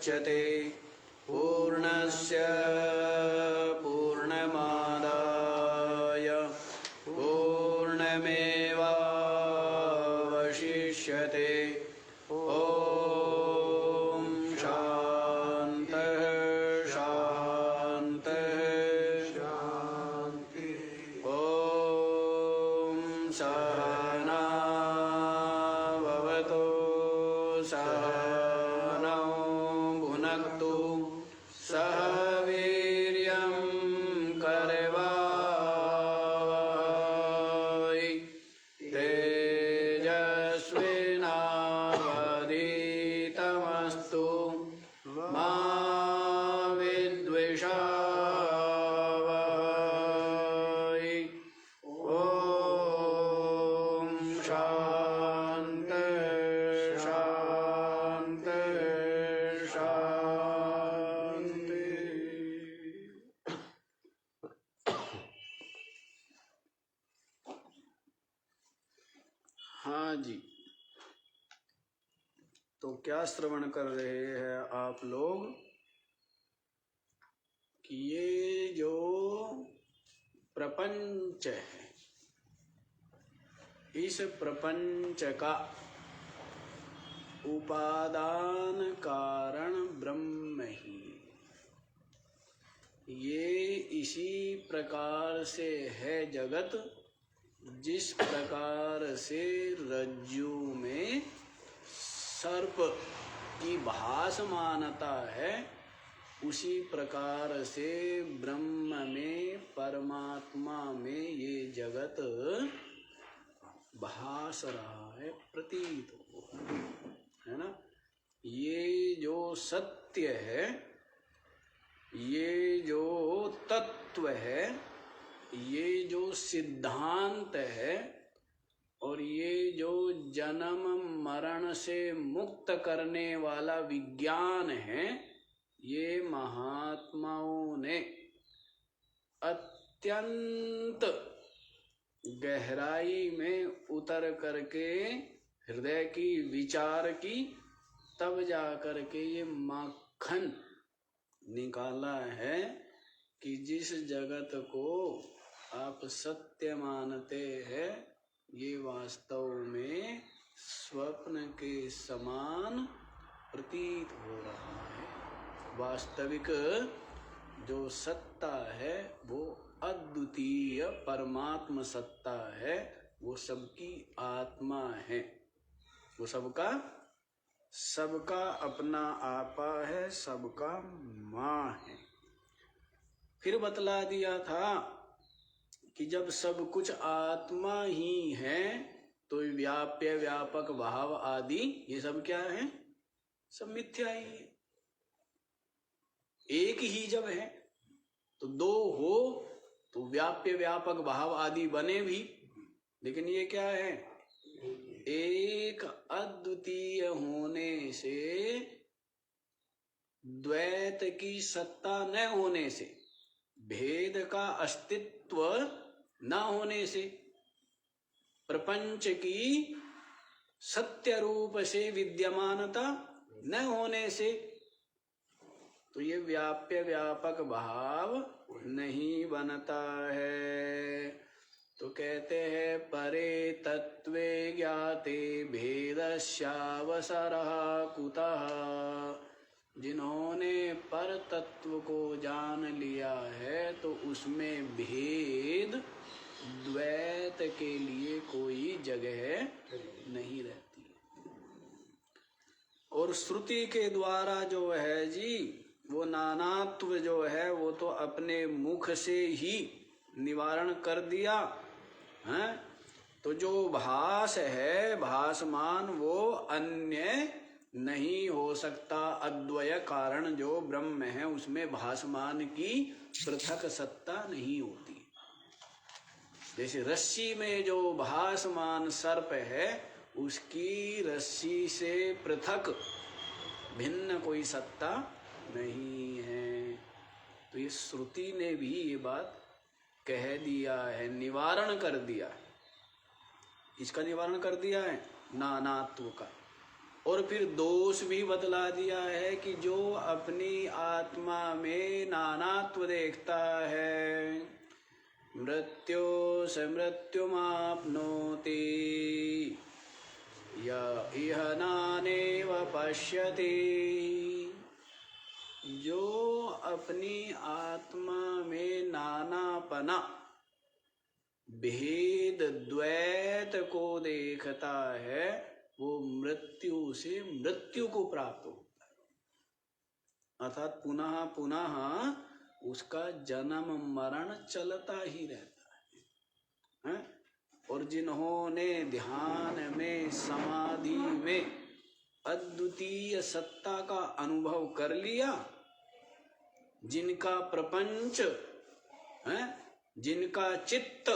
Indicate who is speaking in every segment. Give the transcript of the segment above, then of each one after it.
Speaker 1: मुच्यते पूर्णस्य पूर्णमादाय पूर्णमेवावशिष्यते। ॐ शान्तिः शान्तिः शान्तिः। ॐ सहना भवतु सहनौ भुनक्तु सह वीर्यं करवावहै तेजस्विनावधीतमस्तु मा विद्विषावहै। ॐ शान्ति शान्ति शान्ति। हाँ जी, तो क्या श्रवण कर रहे हैं आप लोग कि ये जो प्रपंच है, इस प्रपंच का उपादान कारण ब्रह्म ही। ये इसी प्रकार से है जगत जिस प्रकार से रज्जु में सर्प की भासमानता है, उसी प्रकार से ब्रह्म में परमात्मा में ये जगत भास रहा है, प्रतीत हो रहा है ना। ये जो सत्य है, ये जो तत्व है, ये जो सिद्धांत है और ये जो जन्म मरण से मुक्त करने वाला विज्ञान है, ये महात्माओं ने अत्यंत गहराई में उतर करके हृदय की विचार की, तब जा करके ये माखन निकाला है कि जिस जगत को आप सत्य मानते हैं, ये वास्तव में स्वप्न के समान प्रतीत हो रहा है। वास्तविक जो सत्ता है वो अद्वितीय परमात्म सत्ता है, वो सबकी आत्मा है, वो सबका अपना आपा है, सबका माँ है। फिर बतला दिया था कि जब सब कुछ आत्मा ही है तो व्याप्य व्यापक भाव आदि ये सब क्या है, सब मिथ्या ही है। एक ही जब है तो दो हो तो व्याप्य व्यापक भाव आदि बने भी, लेकिन ये क्या है, एक अद्वितीय होने से, द्वैत की सत्ता न होने से, भेद का अस्तित्व न होने से, प्रपंच की सत्य रूप से विद्यमानता न होने से, तो ये व्याप्य व्यापक भाव नहीं बनता है। तो कहते हैं परे तत्वे ज्ञाते भेदस्यावसरः कुतः। जिन्होंने पर तत्व को जान लिया है तो उसमें भेद द्वैत के लिए कोई जगह नहीं रहती। और श्रुति के द्वारा जो है जी, वो नानात्व जो है वो तो अपने मुख से ही निवारण कर दिया है। तो जो भास है, भासमान, वो अन्य नहीं हो सकता। अद्वय कारण जो ब्रह्म है उसमें भासमान की पृथक सत्ता नहीं होती। जैसे रस्सी में जो भासमान सर्प है, उसकी रस्सी से पृथक भिन्न कोई सत्ता नहीं है। तो ये श्रुति ने भी ये बात कह दिया है, निवारण कर दिया है। इसका निवारण कर दिया है, नानात्व का। और फिर दोष भी बतला दिया है कि जो अपनी आत्मा में नानात्व देखता है, मृत्यो स मृत्युमाप्नोति य इह नानेव पश्यति। जो अपनी आत्मा में नानापना भेद द्वैत को देखता है, वो मृत्यु से मृत्यु को प्राप्त होता है। अर्थात पुनः पुनः उसका जन्म मरण चलता ही रहता है। और जिन्होंने ध्यान में समाधि में अद्वितीय सत्ता का अनुभव कर लिया, जिनका प्रपंच है, जिनका चित्त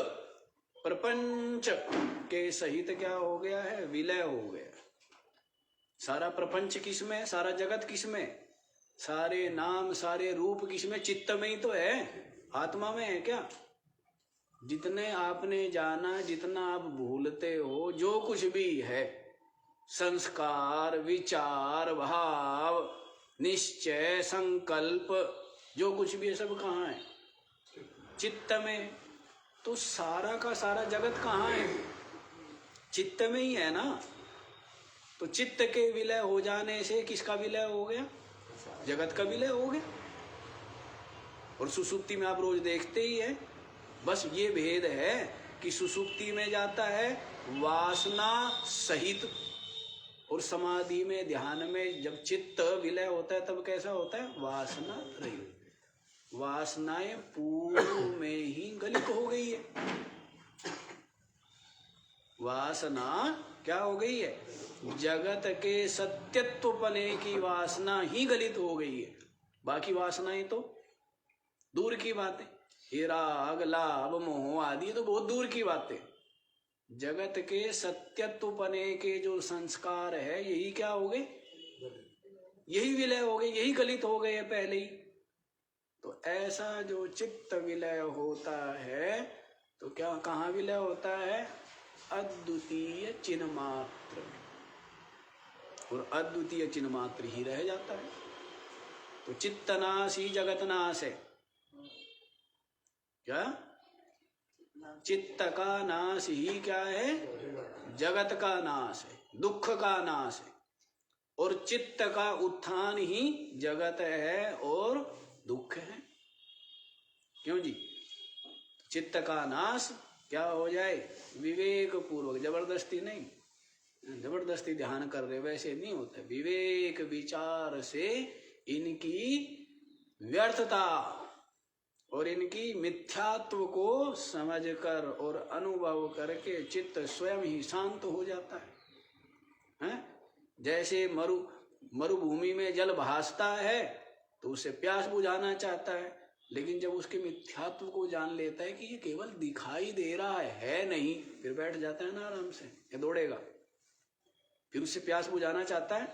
Speaker 1: प्रपंच के सहित क्या हो गया है, विलय हो गया। सारा प्रपंच किसमें, सारा जगत किसमें, सारे नाम सारे रूप किसमें, चित्त में ही तो है, आत्मा में है क्या। जितने आपने जाना, जितना आप भूलते हो, जो कुछ भी है, संस्कार विचार भाव निश्चय संकल्प, जो कुछ भी है सब कहाँ है, चित्त में। तो सारा का सारा जगत कहाँ है, चित्त में ही है ना। तो चित्त के विलय हो जाने से किसका विलय हो गया, जगत का विलय हो गया। और सुसुप्ति में आप रोज देखते ही है। बस ये भेद है कि सुसुप्ति में जाता है वासना सहित, और समाधि में ध्यान में जब चित्त विलय होता है तब कैसा होता है, वासना रहित। वासनाएं पूर्व में ही गलित हो गई है। वासना क्या हो गई है, जगत के सत्यत्वपने की वासना ही गलित हो गई है। बाकी वासनाएं तो दूर की बातें, ये राग लाभ मोह आदि तो बहुत दूर की बातें। जगत के सत्यत्वपने के जो संस्कार है, यही क्या हो गए, यही विलय हो गए, यही गलित हो गए पहले ही। तो ऐसा जो चित्त विलय होता है, तो क्या कहाँ विलय होता है, अद्वितीय चिन्ह मात्र में, और अद्वितीय चिन्ह मात्र ही रह जाता है। तो चित्त नाश ही जगत नाश है। क्या, चित्त का नाश ही क्या है, जगत का नाश है, दुख का नाश है। और चित्त का उत्थान ही जगत है और दुख है। क्यों जी, चित्त का नाश क्या हो जाए, विवेक पूर्वक, जबरदस्ती नहीं, जबरदस्ती ध्यान कर रहे वैसे नहीं होता, विवेक विचार से इनकी व्यर्थता और इनकी मिथ्यात्व को समझकर और अनुभव करके चित्त स्वयं ही शांत हो जाता है। जैसे मरुभूमि में जल भासता है तो उसे प्यास बुझाना चाहता है, लेकिन जब उसके मिथ्यात्व को जान लेता है कि ये केवल दिखाई दे रहा है नहीं, फिर बैठ जाता है ना आराम से, ये दौड़ेगा, फिर उससे प्यास बुझाना चाहता है,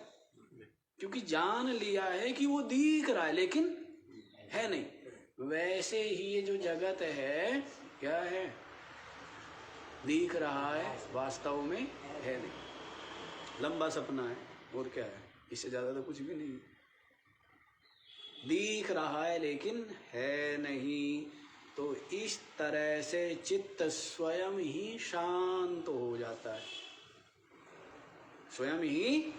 Speaker 1: क्योंकि जान लिया है कि वो दिख रहा है लेकिन है नहीं। वैसे ही ये जो जगत है क्या है, दिख रहा है, वास्तव में है नहीं, लंबा सपना है, और क्या है, इससे ज्यादा तो कुछ भी नहीं। दिख रहा है लेकिन है नहीं। तो इस तरह से चित्त स्वयं ही शांत हो जाता है, स्वयं ही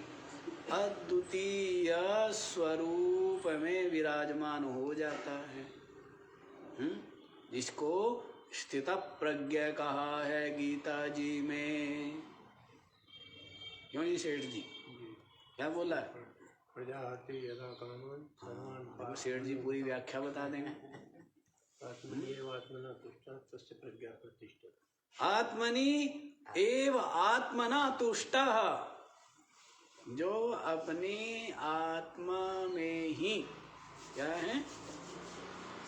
Speaker 1: अद्वितीय स्वरूप में विराजमान हो जाता है। जिसको स्थित प्रज्ञ कहा है गीता जी में। क्यों जी सेठ जी, क्या बोला है, देखो सेठ जी पूरी व्याख्या बता देंगे। आत्मनि एव आत्मना तुष्टः, जो अपनी आत्मा में ही क्या है,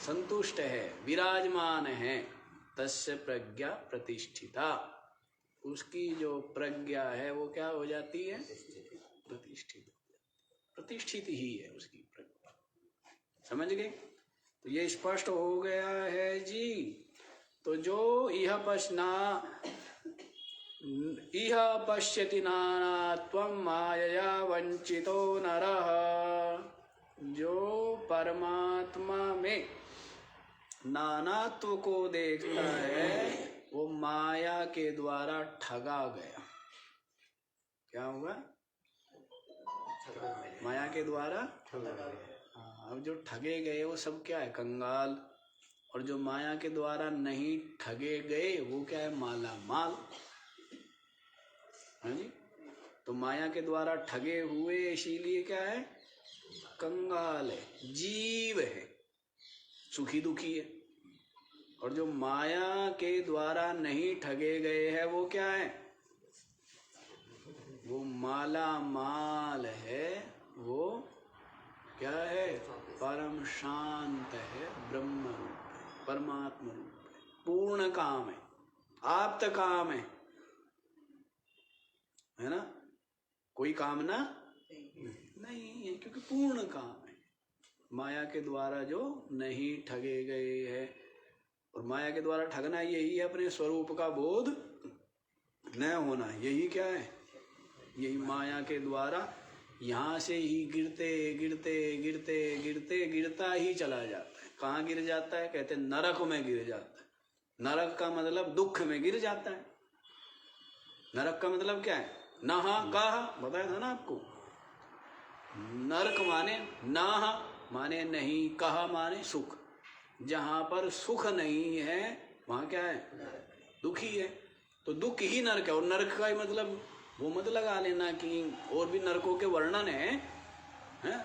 Speaker 1: संतुष्ट है, विराजमान है, तस्य प्रज्ञा प्रतिष्ठिता, उसकी जो प्रज्ञा है वो क्या हो जाती है, प्रतिष्ठित, प्रतिष्ठित ही है उसकी प्रज्ञा। समझ गए, तो ये स्पष्ट हो गया है जी। तो जो यह पश्ना इह पश्यति नानात्वं मायया वंचितो नरः। जो परमात्मा में नानात्व को देखता है वो माया के द्वारा ठगा गया। क्या हुआ? माया के द्वारा ठगा गया। अब जो ठगे गए वो सब क्या है? कंगाल। और जो माया के द्वारा नहीं ठगे गए वो क्या है? माला माल। हाँ जी। तो माया के द्वारा ठगे हुए इसीलिए क्या है? कंगाल है, जीव है, सुखी दुखी है। और जो माया के द्वारा नहीं ठगे गए हैं वो क्या है? वो माला माल है। वो क्या है? परम शांत है, ब्रह्म रूप है, परमात्मा रूप है, पूर्ण काम है, आप्त काम है ना? कोई कामना नहीं है क्योंकि पूर्ण काम है। माया के द्वारा जो नहीं ठगे गए हैं। और माया के द्वारा ठगना यही है अपने स्वरूप का बोध न होना। यही क्या है? यही माया के द्वारा यहाँ से ही गिरते गिरते गिरते गिरते गिरता ही चला जाता है। कहाँ गिर जाता है? कहते नरक में गिर जाता है। नरक का मतलब दुख में गिर जाता है। नरक का मतलब क्या है? नहा कहा बताया था ना आपको। नरक माने नाहा माने नहीं, कहा माने सुख। जहां पर सुख नहीं है वहां क्या है? दुखी है। तो दुख ही नरक है। और नरक का ही मतलब वो मत लगा लेना कि और भी नरकों के वर्णन है,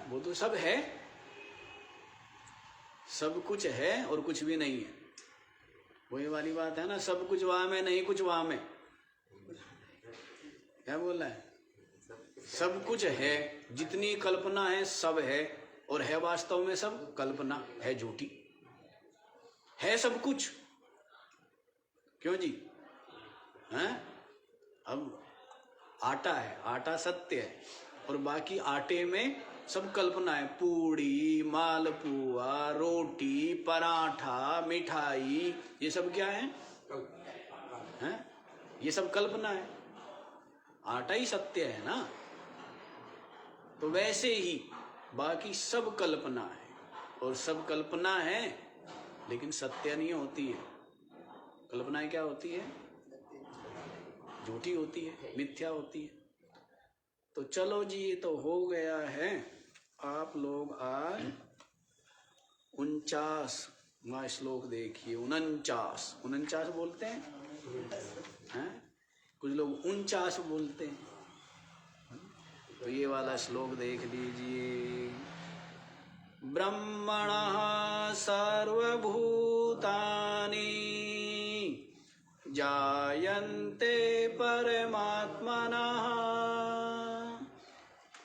Speaker 1: वो तो सब है, सब कुछ है और कुछ भी नहीं है। वही वाली बात है ना, सब कुछ वहां में नहीं कुछ वहां में। क्या बोल रहा है? सब कुछ है, जितनी कल्पना है सब है, और है वास्तव में सब कल्पना है, झूठी है सब कुछ। क्यों जी? हैं? अब आटा है, आटा सत्य है, और बाकी आटे में सब कल्पना है। पूड़ी, मालपुआ, रोटी, पराठा, मिठाई, ये सब क्या है? हैं? ये सब कल्पना है। आटा ही सत्य है ना। तो वैसे ही बाकी सब कल्पना है, और सब कल्पना है लेकिन सत्य नहीं होती है। कल्पनाएं क्या होती है? झूठी होती है, मिथ्या होती है। तो चलो जी, ये तो हो गया है। आप लोग आज 49वां श्लोक देखिए। 49 बोलते हैं? कुछ लोग 49 बोलते हैं। तो ये वाला श्लोक देख लीजिए। ब्रह्मणः सर्वभूतानि जायन्ते परमात्मनः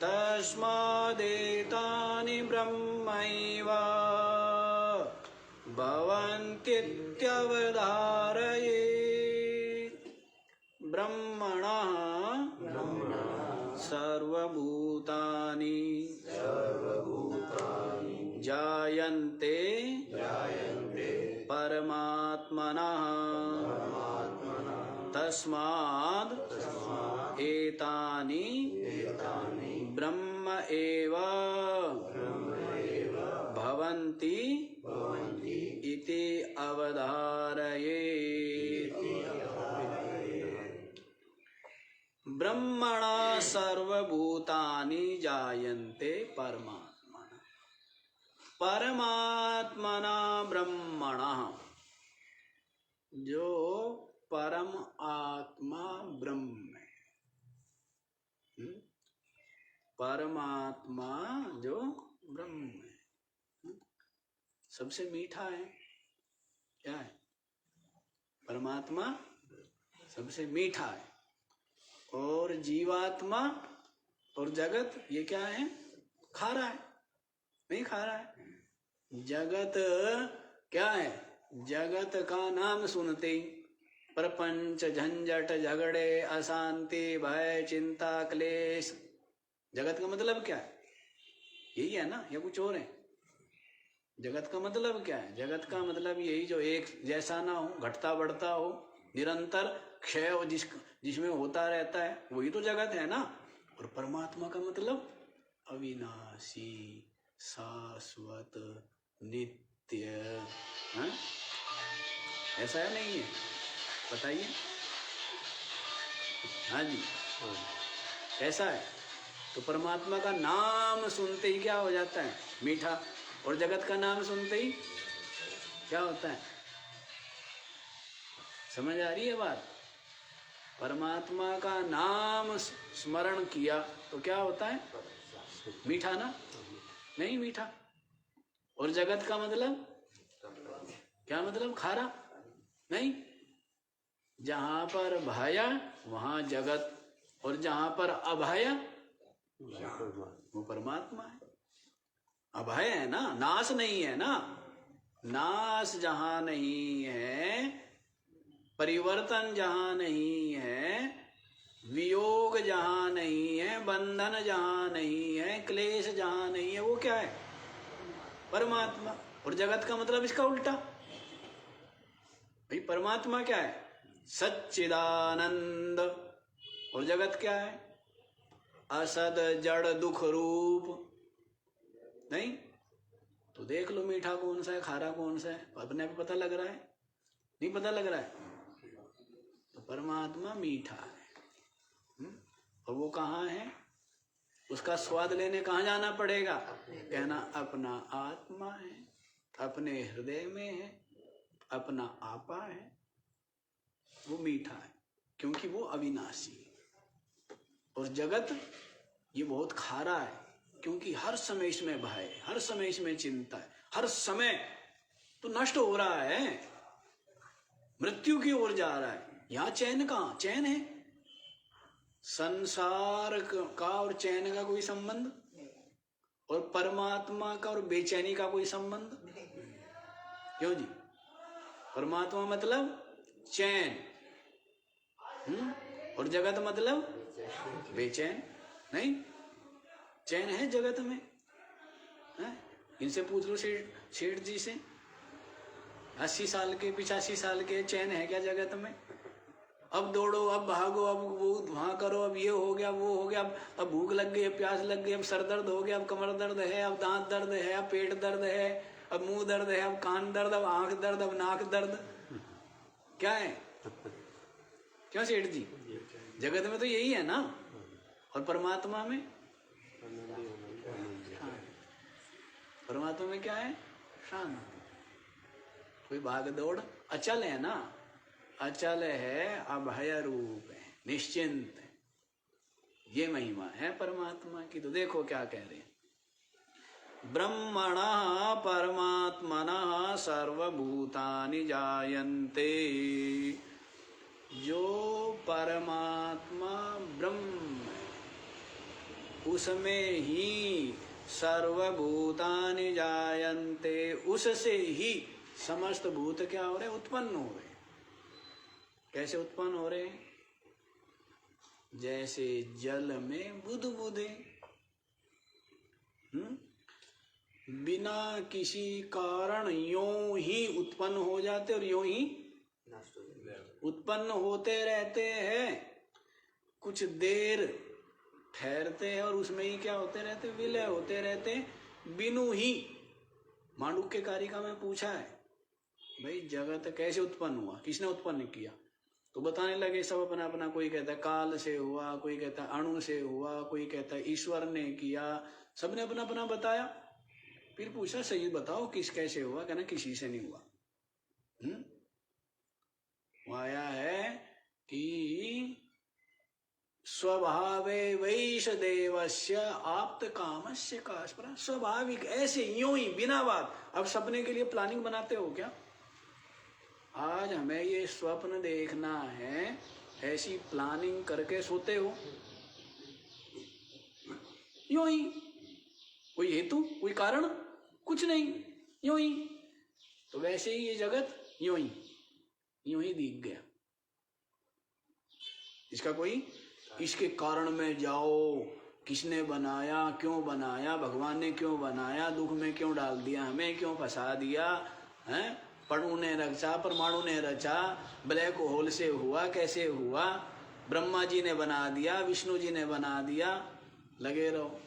Speaker 1: तस्मादेतानि ब्रह्मैव भवन्तीत्यवधारयेत्। ब्रह्मणः सर्वभूतानि जायन्ते परमात्मनः तस्माद् एतानि ब्रह्म एव भवन्ति इति अवधारयेत्। ब्रह्मणा सर्वभूतानि जायन्ते परमात्मना। परमात्मना ब्रह्मणः, जो परम आत्मा ब्रह्म है। परमात्मा जो ब्रह्म है, सबसे मीठा है। क्या है? परमात्मा सबसे मीठा है। और जीवात्मा और जगत ये क्या है? खारा है, नहीं खारा है। जगत क्या है? जगत का नाम सुनते ही प्रपंच, झंझट, झगड़े, अशांति, भय, चिंता, क्लेश। जगत का मतलब क्या है? यही है ना, या कुछ और है? जगत का मतलब क्या है? जगत का मतलब यही, जो एक जैसा ना हो, घटता बढ़ता हो, निरंतर क्षय और जिसमें होता रहता है वही तो जगत है ना। और परमात्मा का मतलब अविनाशी, शाश्वत, नित्य है? ऐसा है नहीं है? बताइए। हाँ जी, ऐसा है। तो परमात्मा का नाम सुनते ही क्या हो जाता है? मीठा। और जगत का नाम सुनते ही क्या होता है? समझ आ रही है बात? परमात्मा का नाम स्मरण किया तो क्या होता है? मीठा ना? नहीं मीठा। और जगत का मतलब क्या? मतलब खारा? नहीं। जहां पर भया वहां जगत, और जहां पर अभय वो परमात्मा है। अभय है ना, नाश नहीं है ना। नाश जहां नहीं है, परिवर्तन जहां नहीं है, वियोग जहां नहीं है, बंधन जहां नहीं है, क्लेश जहां नहीं है, वो क्या है? परमात्मा। और जगत का मतलब इसका उल्टा। भाई परमात्मा क्या है? सच्चिदानंद। और जगत क्या है? असद, जड़, दुख रूप। नहीं तो देख लो मीठा कौन सा है, खारा कौन सा है, अपने आप पता लग रहा है? नहीं पता लग रहा है? तो परमात्मा मीठा है। और वो कहाँ है? उसका स्वाद लेने कहाँ जाना पड़ेगा? कहना अपना आत्मा है, अपने हृदय में है, अपना आपा है। वो मीठा है क्योंकि वो अविनाशी है। और जगत ये बहुत खारा है क्योंकि हर समय इसमें भय है, हर समय इसमें चिंता है, हर समय तो नष्ट हो रहा है, मृत्यु की ओर जा रहा है। यहां चैन कहाँ? चैन है। संसार का और चैन का कोई संबंध, और परमात्मा का और बेचैनी का कोई संबंध? क्यों जी? परमात्मा मतलब चैन, और जगत मतलब बेचैन। नहीं, चैन है जगत में है? इनसे पूछ लो सेठ जी से, 80 साल के 85 साल के, चैन है क्या जगत में? अब दौड़ो, अब भागो, अब वो वहां करो, अब ये हो गया, वो हो गया, अब भूख लग गई, अब प्यास लग गई, अब सर दर्द हो गया, अब कमर दर्द है, अब दांत दर्द है, अब पेट दर्द है, अब मुंह दर्द है, अब कान दर्द, अब आंख दर्द, अब नाक दर्द। क्या है? क्यों सेठ जी? जगत में तो यही है ना। और परमात्मा में? परमात्मा में क्या है? शांति। कोई भाग दौड़, अचल है ना, अचल है, अभय रूप है, निश्चिंत है। ये महिमा है परमात्मा की। तो देखो क्या कह रहे हैं, ब्रह्मणः परमात्मनः सर्वभूतानि जायन्ते। जो परमात्मा ब्रह्म है उसमें ही सर्वभूतानि जायन्ते, उससे ही समस्त भूत क्या हो रहे? उत्पन्न हो रहे। कैसे उत्पन्न हो रहे? जैसे जल में बुदबुदे, बिना किसी कारण यूं ही उत्पन्न हो जाते और यूं ही उत्पन्न होते रहते हैं। कुछ देर ठहरते हैं और उसमें ही क्या होते रहते? विलय होते रहते हैं बिनु ही। मांडुक्य कारिका में पूछा है, भाई जगत कैसे उत्पन्न हुआ, किसने उत्पन्न किया? तो बताने लगे सब अपना अपना। कोई कहता है काल से हुआ, कोई कहता है अणु से हुआ, कोई कहता है ईश्वर ने किया। सबने अपना अपना बताया। फिर पूछा सही बताओ किस कैसे हुआ? कहना किसी से नहीं हुआ। आया है कि स्वभावे वैश देवस्य आप्त कामस्य कास्परा। स्वाभाविक ऐसे यूं ही बिना बात। अब सपने के लिए प्लानिंग बनाते हो क्या? आज हमें ये स्वप्न देखना है, ऐसी प्लानिंग करके सोते हो? यूं ही, कोई हेतु, कोई कारण कुछ नहीं, यूं ही। तो वैसे ही ये जगत यूं ही दिख गया। इसका कोई, इसके कारण में जाओ, किसने बनाया, क्यों बनाया, भगवान ने क्यों बनाया, दुख में क्यों डाल दिया, हमें क्यों फंसा दिया है? परमाणु ने रचा, परमाणु ने रचा, ब्लैक होल से हुआ, कैसे हुआ, ब्रह्मा जी ने बना दिया, विष्णु जी ने बना दिया। लगे रहो।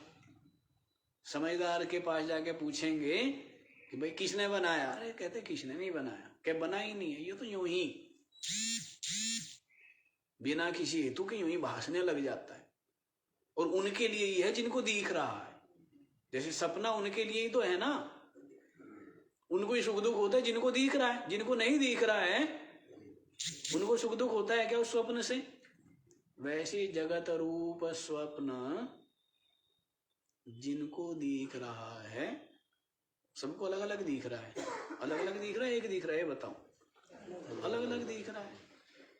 Speaker 1: समझदार के पास जाके पूछेंगे कि भाई किसने बनाया, अरे कहते किसने नहीं बनाया, क्या बना ही नहीं है, ये तो यूं ही बिना किसी हेतु के यूं ही भासने लग जाता है। और उनके लिए ही है जिनको दिख रहा है। जैसे सपना उनके लिए ही तो है ना, उनको ही सुख दुख होता है जिनको दिख रहा है। जिनको नहीं दिख रहा है उनको सुख दुख होता है क्या उस स्वप्न से? वैसे जगत रूप स्वप्न जिनको दिख रहा है, सबको अलग अलग दिख रहा है। अलग अलग दिख रहा है, एक दिख रहा है, बताओ? अलग अलग दिख रहा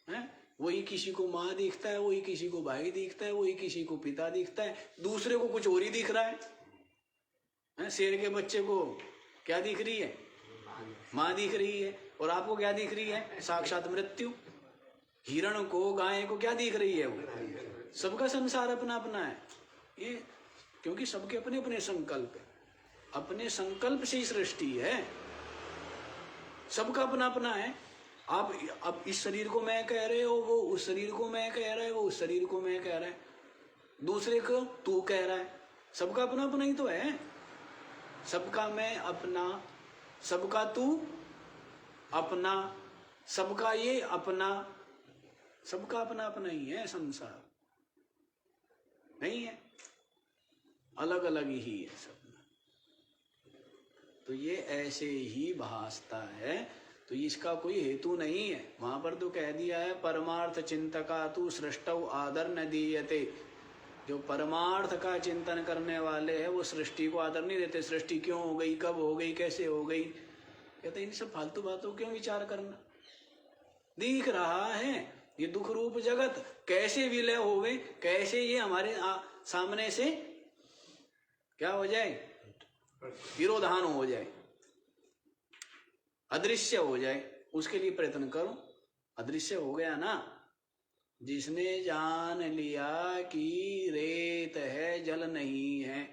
Speaker 1: है? वही किसी को माँ दिखता है, वही किसी को भाई दिखता है, वही किसी को पिता दिखता है, दूसरे को कुछ और ही दिख रहा है। शेर के बच्चे को क्या दिख रही है? माँ दिख रही है। और आपको क्या दिख रही है? साक्षात मृत्यु। हिरण को, गाय को क्या दिख रही है? वो सबका संसार अपना अपना है ये, क्योंकि सबके अपने अपने संकल्प है। अपने संकल्प से ही सृष्टि है, सबका अपना अपना है। आप अब इस शरीर को मैं कह रहे हो, वो उस शरीर को मैं कह रहा है, वो उस शरीर को मैं कह रहा है, दूसरे को तू कह रहा है। सबका अपना अपना ही तो है। सबका मैं अपना, सबका तू अपना, सबका ये अपना, सबका अपना अपना ही है संसार, नहीं है, अलग अलग ही है सब। तो ये ऐसे ही भासता है, तो इसका कोई हेतु नहीं है। वहां पर तो कह दिया है परमार्थ चिंतका तू सृष्टौ आदर न दीयते। जो परमार्थ का चिंतन करने वाले हैं वो सृष्टि को आदर नहीं देते। सृष्टि क्यों हो गई, कब हो गई, कैसे हो गई, कहते इन सब फालतू बातों क्यों विचार करना। दिख रहा है ये दुख रूप जगत कैसे विलय हो गए, कैसे ये हमारे सामने से क्या हो जाए, विरोधान हो जाए, अदृश्य हो जाए, उसके लिए प्रयत्न करो। अदृश्य हो गया ना। जिसने जान लिया कि रेत है जल नहीं है,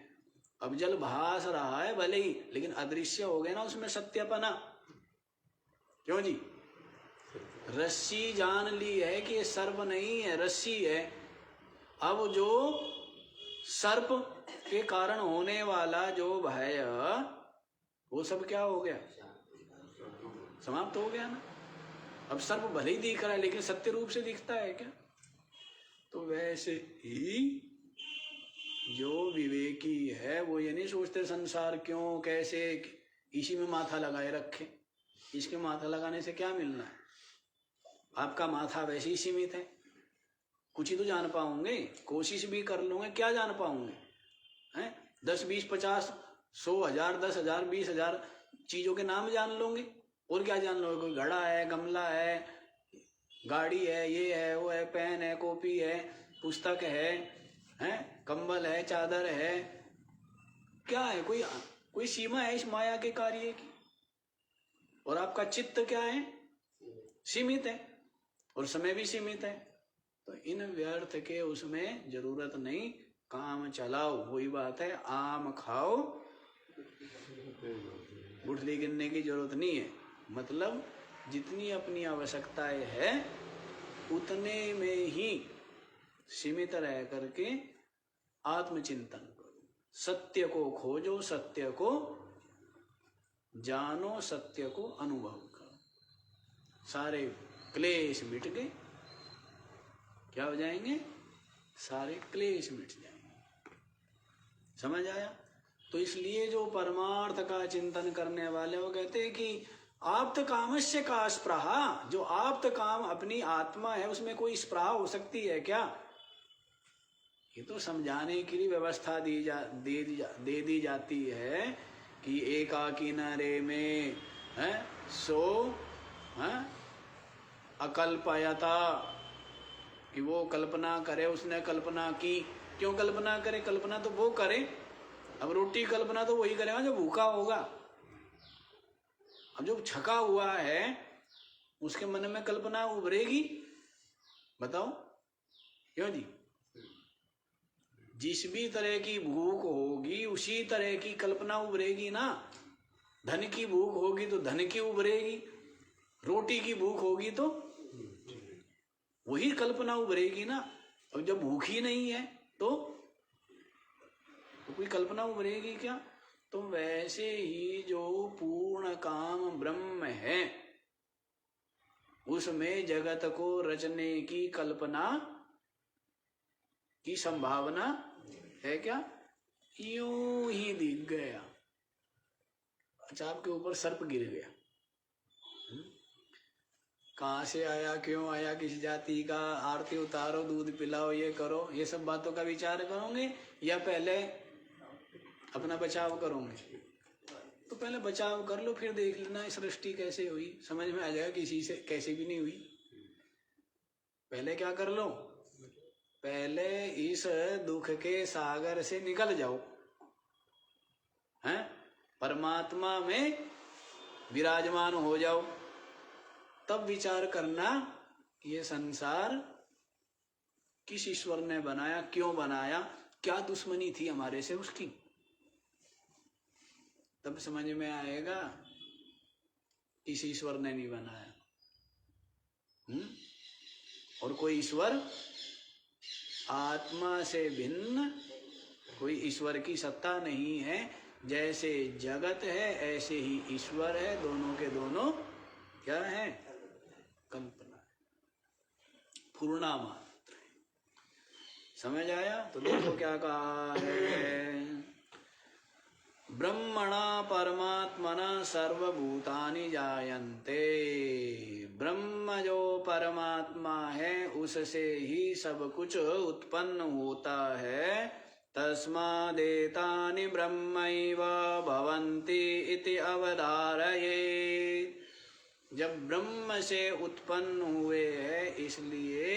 Speaker 1: अब जल भास रहा है भले ही, लेकिन अदृश्य हो गया ना, उसमें सत्यपना। क्यों जी? रस्सी जान ली है कि ये सर्प नहीं है, रस्सी है। अब जो सर्प के कारण होने वाला जो भय, वो सब क्या हो गया, समाप्त हो गया ना। अब सर्प भले ही दिख रहा है लेकिन सत्य रूप से दिखता है क्या? तो वैसे ही जो विवेकी है वो ये नहीं सोचते संसार क्यों, कैसे, इसी में माथा लगाए रखे। इसके माथा लगाने से क्या मिलना है? आपका माथा वैसे ही सीमित है, कुछ ही तो जान पाओगे। कोशिश भी कर लोगे, क्या जान पाओगे? हैं 10, 20, 50, 100, 1000, 10,000, 20,000 चीजों के नाम जान लोगे, और क्या जान लोगे? कोई घड़ा है, गमला है, गाड़ी है, ये है, वो है, पेन है, कॉपी है, पुस्तक है, हैं कंबल है, चादर है, क्या है? कोई सीमा है इस माया के कार्य की? और आपका चित्त क्या है? सीमित है, और समय भी सीमित है। तो इन व्यर्थ के उसमें जरूरत नहीं, काम चलाओ। वही बात है, आम खाओ, गुठली गिनने की जरूरत नहीं है। मतलब जितनी अपनी आवश्यकताएं है उतने में ही सीमित रह करके आत्मचिंतन करो। सत्य को खोजो, सत्य को जानो, सत्य को अनुभव करो। सारे क्लेश मिट गए। क्या हो जाएंगे? सारे क्लेश मिट जाएंगे। समझ आया? तो इसलिए जो परमार्थ का चिंतन करने वाले वो कहते हैं कि आप्त कामस्य का स्पृहा। जो आप्त काम अपनी आत्मा है उसमें कोई स्पृहा हो सकती है क्या? ये तो समझाने के लिए व्यवस्था दे दी जाती है कि एकाकी न रे में है सो है अकल्पयता, कि वो कल्पना करे, उसने कल्पना की। क्यों कल्पना करे? कल्पना तो वो करे, अब रोटी कल्पना तो वही करेगा जो भूखा होगा। अब जो छका हुआ है उसके मन में कल्पना उभरेगी? बताओ क्यों जी? जिस भी तरह की भूख होगी उसी तरह की कल्पना उभरेगी ना। धन की भूख होगी तो धन की उभरेगी, रोटी की भूख होगी तो वही कल्पना उभरेगी ना। अब जब भूख ही नहीं है तो कोई कल्पना उभरेगी क्या? तो वैसे ही जो पूर्ण काम ब्रह्म है उसमें जगत को रचने की कल्पना की संभावना है क्या? यूं ही दिख गया, अच्छा आपके ऊपर सर्प गिर गया, कहाँ से आया, क्यों आया, किस जाति का, आरती उतारो, दूध पिलाओ, ये करो, ये सब बातों का विचार करोगे या पहले अपना बचाव करोगे? तो पहले बचाव कर लो, फिर देख लेना सृष्टि कैसे हुई, समझ में आ जाएगा। किसी से कैसे भी नहीं हुई। पहले क्या कर लो, पहले इस दुख के सागर से निकल जाओ, हैं, परमात्मा में विराजमान हो जाओ, तब विचार करना ये संसार किस ईश्वर ने बनाया, क्यों बनाया, क्या दुश्मनी थी हमारे से उसकी, तब समझ में आएगा इस ईश्वर ने नहीं बनाया। और कोई ईश्वर आत्मा से भिन्न कोई ईश्वर की सत्ता नहीं है। जैसे जगत है ऐसे ही ईश्वर है, दोनों के दोनों क्या है? कल्पना, पूर्णा मात्र। समझ आया? तो देखो क्या कहा है, ब्रह्मणा परमात्मना सर्वभूतानि जायन्ते। ब्रह्म जो परमात्मा है उससे ही सब कुछ उत्पन्न होता है। तस्मादेतानि ब्रह्मैव भवन्ति इति अवधारयेत्। जब ब्रह्म से उत्पन्न हुए हैं इसलिए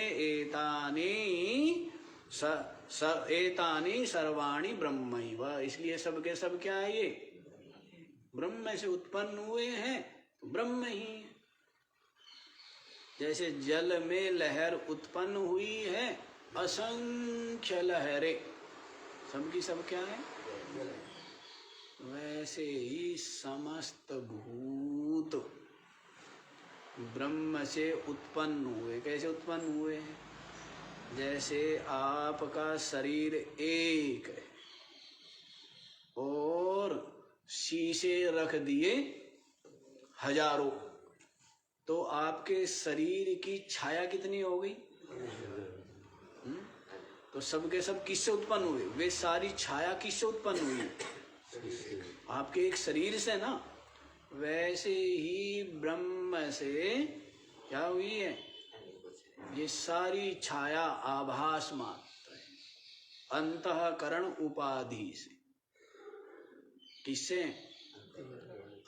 Speaker 1: एतानि सर्वाणि ब्रह्मैव, इसलिए सब के सब क्या है? ये ब्रह्म से उत्पन्न हुए हैं, तो ब्रह्म ही है। जैसे जल में लहर उत्पन्न हुई है, असंख्य लहरें, सबकी सब क्या है? वैसे ही समस्त भूत ब्रह्म से उत्पन्न हुए। कैसे उत्पन्न हुए हैं? जैसे आपका शरीर एक है और शीशे रख दिए हजारों, तो आपके शरीर की छाया कितनी हो गई? तो सबके सब किससे उत्पन्न हुए? वे सारी छाया किससे उत्पन्न हुई? आपके एक शरीर से ना। वैसे ही ब्रह्म से क्या हुई है? ये सारी छाया आभास मात्र है, अंतःकरण उपाधि से। किससे?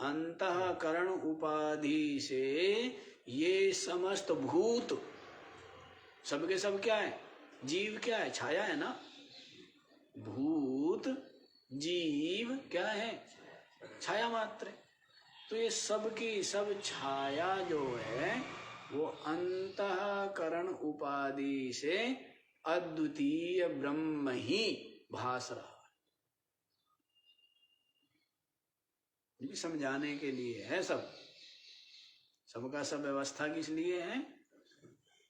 Speaker 1: अंतःकरण उपाधि से ये समस्त भूत सबके सब क्या है? जीव क्या है? छाया है ना। भूत जीव क्या है? छाया मात्र है। तो ये सब की सब छाया जो है वो अंतःकरण उपाधि से अद्वितीय ब्रह्म ही भास रहा है। ये समझाने के लिए है सब, सबका सब व्यवस्था किस लिए है?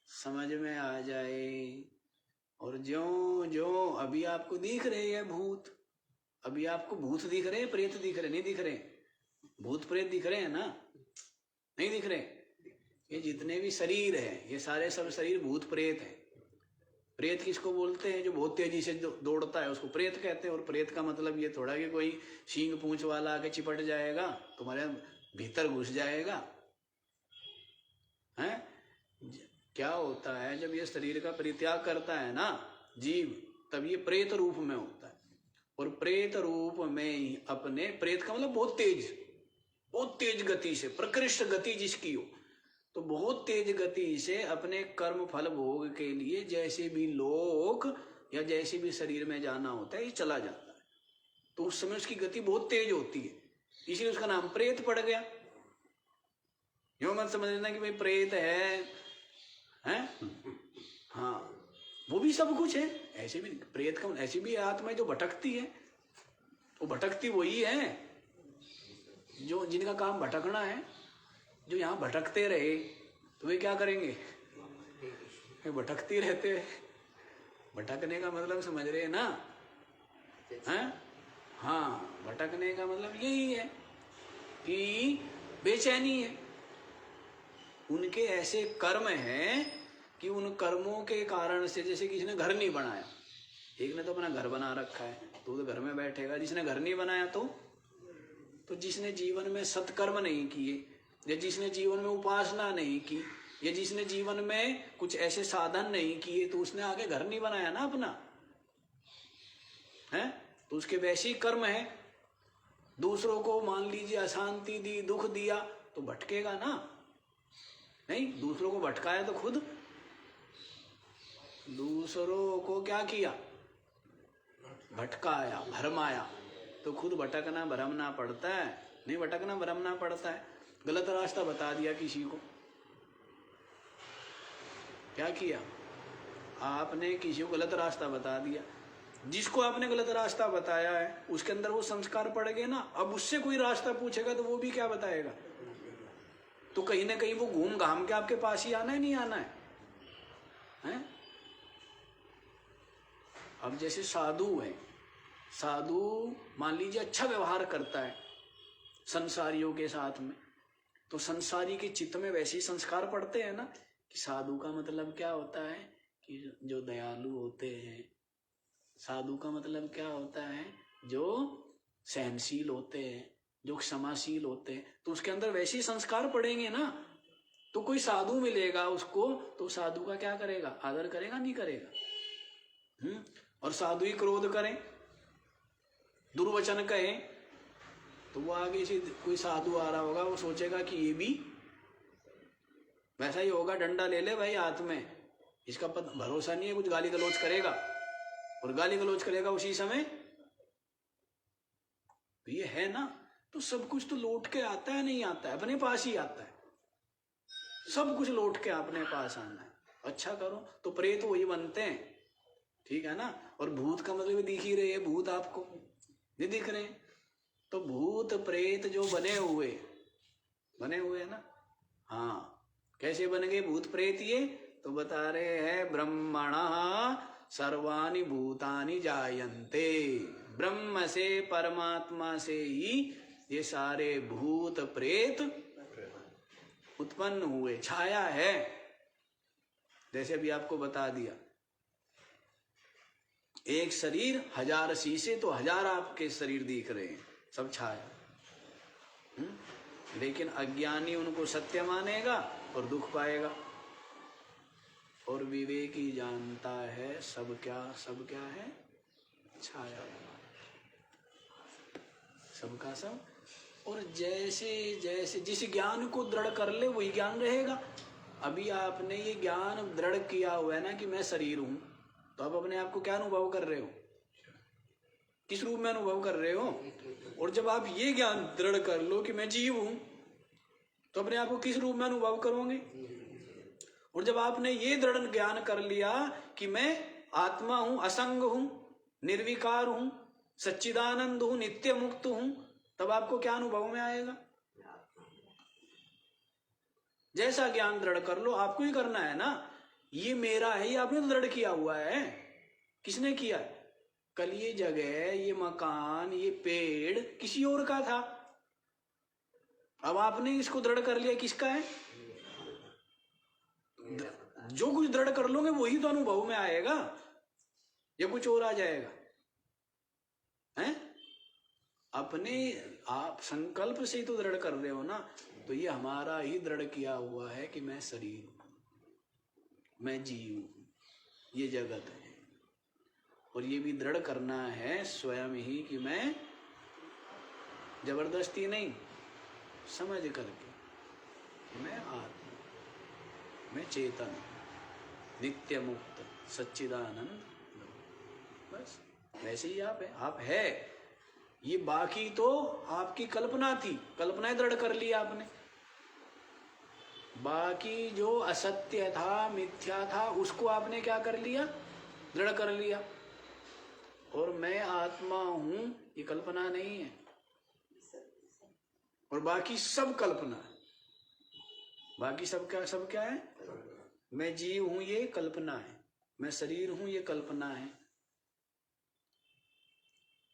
Speaker 1: समझ में आ जाए। और ज्यों ज्यों अभी आपको दिख रहे हैं भूत, अभी आपको भूत दिख रहे हैं, प्रेत दिख रहे? नहीं दिख रहे? भूत प्रेत दिख रहे हैं ना? नहीं दिख रहे? ये जितने भी शरीर हैं ये सारे सब शरीर भूत प्रेत हैं। प्रेत किसको बोलते हैं? जो बहुत तेजी से दौड़ता है उसको प्रेत कहते हैं। और प्रेत का मतलब ये थोड़ा कि कोई सींग पूंछ वाला आके चिपट जाएगा, तुम्हारे भीतर घुस जाएगा, हैं? क्या होता है जब ये शरीर का परित्याग करता है ना जीव, तब ये प्रेत रूप में होता है। और प्रेत रूप में ही अपने, प्रेत का मतलब बहुत तेज गति से, प्रकृष्ट गति जिसकी हो, तो बहुत तेज गति से अपने कर्म फल भोग के लिए जैसे भी लोक या जैसे भी शरीर में जाना होता है ये चला जाता है। तो उस समय उसकी गति बहुत तेज होती है, इसलिए उसका नाम प्रेत पड़ गया। यूं मत समझना कि भाई प्रेत है, हैं? हाँ, वो भी सब कुछ है। ऐसे भी प्रेत का ऐसी भी आत्मा जो भटकती है, वो भटकती वही है जो जिनका काम भटकना है। जो यहाँ भटकते रहे तो वे क्या करेंगे? वे भटकते रहते हैं। भटकने का मतलब समझ रहे हैं ना? हैं? हाँ, भटकने का मतलब यही है कि बेचैनी है। उनके ऐसे कर्म हैं कि उन कर्मों के कारण से, जैसे किसी ने घर नहीं बनाया, एक ने तो अपना घर बना रखा है तो घर में बैठेगा। जिसने घर नहीं बनाया तो जिसने जीवन में सत्कर्म नहीं किए, या जिसने जीवन में उपासना नहीं की, या जिसने जीवन में कुछ ऐसे साधन नहीं किए, तो उसने आगे घर नहीं बनाया ना अपना, है? तो उसके वैसे ही कर्म है। दूसरों को मान लीजिए अशांति दी, दुख दिया, तो भटकेगा ना? नहीं, दूसरों को भटकाया तो खुद दूसरों को क्या किया? भटकाया, भरमाया, तो खुद भटकना भरमना पड़ता है। नहीं, भटकना भरमना पड़ता है। गलत रास्ता बता दिया किसी को, क्या किया आपने? किसी को गलत रास्ता बता दिया। जिसको आपने गलत रास्ता बताया है उसके अंदर वो संस्कार पड़ गए ना। अब उससे कोई रास्ता पूछेगा तो वो भी क्या बताएगा? तो कहीं ना कहीं वो घूम घाम के आपके पास ही आना है, नहीं आना है, हैं? अब जैसे साधु है, साधु मान लीजिए अच्छा व्यवहार करता है संसारियों के साथ में, तो संसारी के चित्त में वैसे ही संस्कार पड़ते हैं ना कि साधु का मतलब क्या होता है कि जो दयालु होते हैं। साधु का मतलब क्या होता है? जो सहनशील होते हैं, जो क्षमाशील होते हैं। तो उसके अंदर वैसे ही संस्कार पड़ेंगे ना। तो कोई साधु मिलेगा उसको, तो साधु का क्या करेगा? आदर करेगा, नहीं करेगा? और साधु ही क्रोध करें, दुर्वचन कहें, तो वो आगे से कोई साधु आ रहा होगा, वो सोचेगा कि ये भी वैसा ही होगा। डंडा ले ले भाई हाथ में, इसका भरोसा नहीं है, कुछ गाली गलौज करेगा, और गाली गलौज करेगा उसी समय। तो ये है ना। तो सब कुछ तो लौट के आता है, नहीं आता है, अपने पास ही आता है। सब कुछ लौट के अपने पास आना है। अच्छा करो तो प्रेत वही बनते हैं, ठीक है ना। और भूत का मतलब दिख ही रहे हैं, भूत आपको नहीं दिख रहे हैं। तो भूत प्रेत जो बने हुए ना, हाँ, कैसे बन गए भूत प्रेत? ये तो बता रहे हैं, ब्रह्मणः सर्वाणि भूतानि जायन्ते। ब्रह्म से, परमात्मा से ही ये सारे भूत प्रेत उत्पन्न हुए। छाया है, जैसे अभी आपको बता दिया, एक शरीर 1000 शीशे, तो 1000 आपके शरीर दिख रहे हैं, सब छाया। लेकिन अज्ञानी उनको सत्य मानेगा और दुख पाएगा। और विवेकी जानता है सब क्या है? छाया, सबका सब। और जैसे जैसे जिस ज्ञान को दृढ़ कर ले वही ज्ञान रहेगा। अभी आपने ये ज्ञान दृढ़ किया हुआ है ना कि मैं शरीर हूं, तो आप अपने आप को क्या अनुभव कर रहे हो? किस रूप में अनुभव कर रहे हो? और जब आप ये ज्ञान दृढ़ कर लो कि मैं जीव हूं, तो अपने आप को किस रूप में अनुभव करोगे? और जब आपने ये दृढ़ ज्ञान कर लिया कि मैं आत्मा हूं, असंग हूं, निर्विकार हूं, सच्चिदानंद हूं, नित्य मुक्त हूं, तब आपको क्या अनुभव में आएगा? जैसा ज्ञान दृढ़ कर लो, आपको ही करना है ना। ये मेरा है, ये आपने तो दृढ़ किया हुआ है। किसने किया? कल ये जगह, ये मकान, ये पेड़ किसी और का था, अब आपने इसको दृढ़ कर लिया, किसका है? जो कुछ दृढ़ कर लोगे वही तो अनुभव में आएगा, या कुछ और आ जाएगा? हैं? अपने आप संकल्प से ही तो दृढ़ कर रहे हो ना। तो ये हमारा ही दृढ़ किया हुआ है कि मैं शरीर हूं, मैं जीव हूं, ये जगत है। और ये भी दृढ़ करना है स्वयं ही कि मैं, जबरदस्ती नहीं, समझ करके कि मैं आत्मा, मैं चेतन, नित्य मुक्त, सच्चिदानंद। बस वैसे ही आप है, आप है। ये बाकी तो आपकी कल्पना थी, कल्पनाएं दृढ़ कर ली आपने। बाकी जो असत्य था, मिथ्या था, उसको आपने क्या कर लिया? दृढ़ कर लिया। और मैं आत्मा हूं, ये कल्पना नहीं है, और बाकी सब कल्पना है। बाकी सब क्या है? मैं जीव हूं ये कल्पना है, मैं शरीर हूं ये कल्पना है,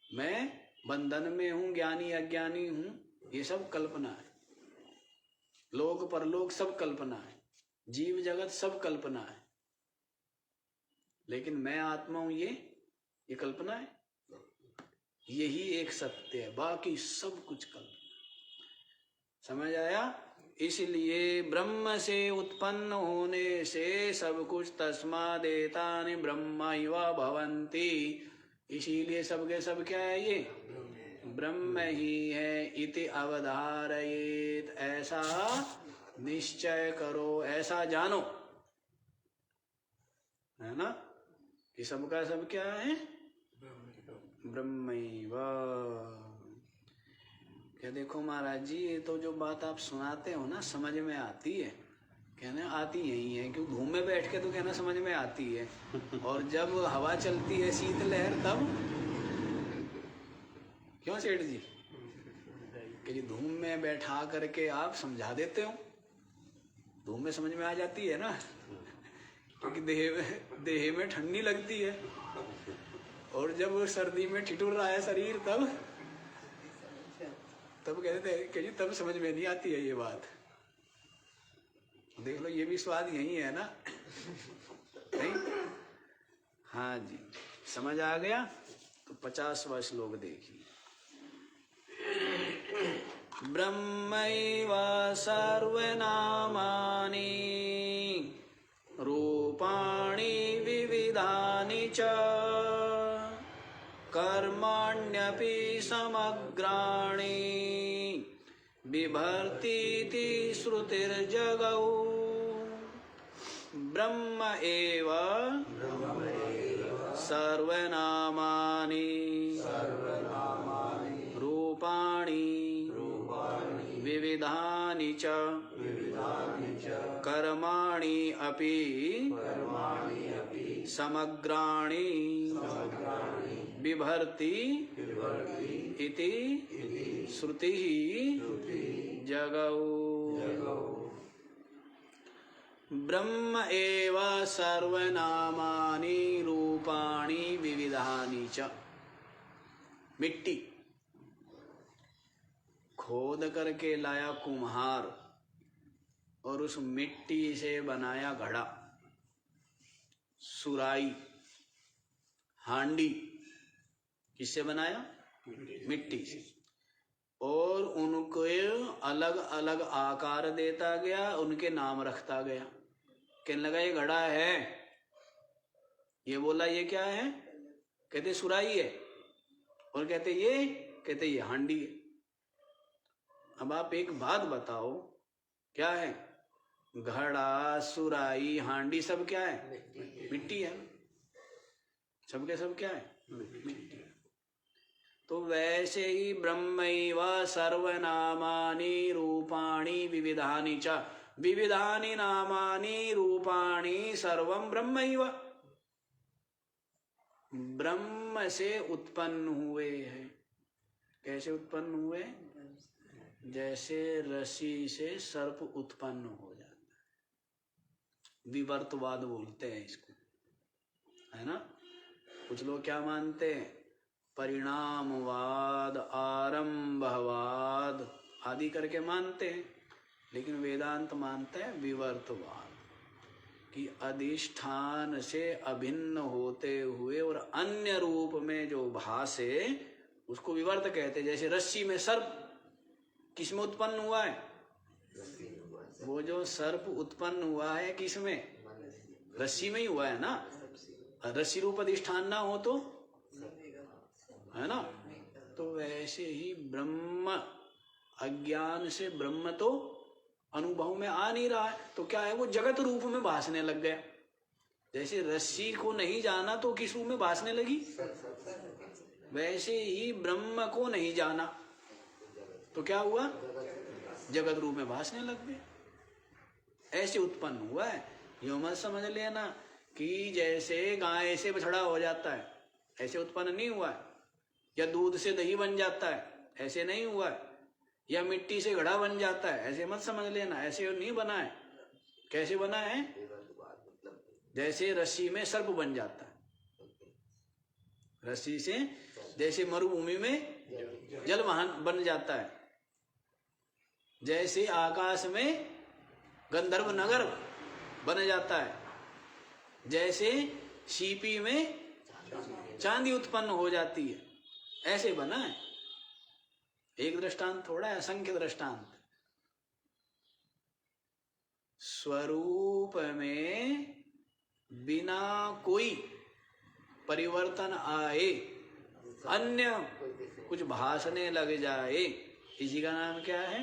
Speaker 1: मैं बंधन में हूं, ज्ञानी अज्ञानी हूं, ये सब कल्पना है। लोक परलोक सब कल्पना है, जीव जगत सब कल्पना है, लेकिन मैं आत्मा हूं ये कल्पना है। यही एक सत्य है, बाकी सब कुछ कल्पना। समझ आया? इसलिए ब्रह्म से उत्पन्न होने से सब कुछ तस्मादेतानि ब्रह्मैव भवन्ति। इसीलिए सबके सब क्या है? ये ब्रह्म ही है। इति अवधारयेत, ऐसा निश्चय करो, ऐसा जानो, है ना, कि सबका सब क्या है? ब्रह्मैव। क्या देखो महाराज जी, ये तो जो बात आप सुनाते हो ना समझ में आती है, कहने आती यही है, क्योंकि धूम में बैठ के तो कहना समझ में आती है, और जब हवा चलती है शीतलहर तब क्यों सेठ जी, कि धूम में बैठा करके आप समझा देते हो, धूम में समझ में आ जाती है ना, क्योंकि देह में ठंडी लगती है, और जब सर्दी में ठिठुर रहा है शरीर तब कहते हैं कि जी तब समझ में नहीं आती है ये बात। देख लो, ये भी स्वाद यही है ना, नहीं? हाँ जी, समझ आ गया? तो 50वां श्लोक देखिए। ब्रह्मैव सर्वनामानि रूपाणि विविधानि च कर्माण्यपि समग्राणि बिभर्तीति श्रुतिर्जगौ। ब्रह्म एव सर्वनामानि रूपाणि विविधानि च कर्माणि अपि समग्राणि बिभर्ति इति श्रुति जगौ। ब्रह्म एव सर्वनामानि रूपाणि विविधानि च। मिट्टी खोद करके लाया कुम्हार और उस मिट्टी से बनाया घड़ा, सुराई, हांडी, किससे बनाया? मिट्टी से। और उनको अलग अलग आकार देता गया, उनके नाम रखता गया। कहने लगा ये घड़ा है, ये बोला ये क्या है, कहते सुराई है, और कहते ये हांडी है। अब आप एक बात बताओ, क्या है? घड़ा, सुराई, हांडी सब क्या है? मिट्टी है। सबके सब क्या है? मिट्टी। तो वैसे ही ब्रह्मैव सर्वनामानि रूपाणि विविधानि च। विविधानि नामानि रूपाणि सर्वं ब्रह्मैव। ब्रह्म से उत्पन्न हुए हैं। कैसे उत्पन्न हुए? जैसे रस्सी से सर्प उत्पन्न हो जाता है। विवर्तवाद बोलते हैं इसको, है ना। कुछ लोग क्या मानते हैं? परिणामवाद, आरंभवाद आदि करके मानते हैं, लेकिन वेदांत मानते हैं विवर्तवाद, कि अधिष्ठान से अभिन्न होते हुए और अन्य रूप में जो भासे उसको विवर्त कहते हैं। जैसे रस्सी में सर्प किस में उत्पन्न हुआ है? वो जो सर्प उत्पन्न हुआ है किस में? रस्सी में ही हुआ है ना। रस्सी रूप अधिष्ठान ना हो तो, है ना। तो वैसे ही ब्रह्म, अज्ञान से ब्रह्म तो अनुभव में आ नहीं रहा है, तो क्या है? वो जगत रूप में भासने लग गया। जैसे रस्सी को नहीं जाना तो किस रूप में भासने लगी, वैसे ही ब्रह्म को नहीं जाना तो क्या हुआ? जगत रूप में भासने लग गए। ऐसे उत्पन्न हुआ है। यो मत समझ लेना कि जैसे गाय से बछड़ा हो जाता है, ऐसे उत्पन्न नहीं हुआ है। या दूध से दही बन जाता है, ऐसे नहीं हुआ है। या मिट्टी से घड़ा बन जाता है, ऐसे मत समझ लेना, ऐसे नहीं बना है। कैसे बना है? जैसे रस्सी में सर्प बन जाता है, रस्सी से, जैसे मरुभूमि में जल वाहन बन जाता है, जैसे आकाश में गंधर्व नगर बन जाता है, जैसे सीपी में चांदी उत्पन्न हो जाती है, ऐसे बना है। एक दृष्टांत थोड़ा है, असंख्य दृष्टांत। स्वरूप में बिना कोई परिवर्तन आए अन्य कुछ भासने लग जाए, इसी का नाम क्या है?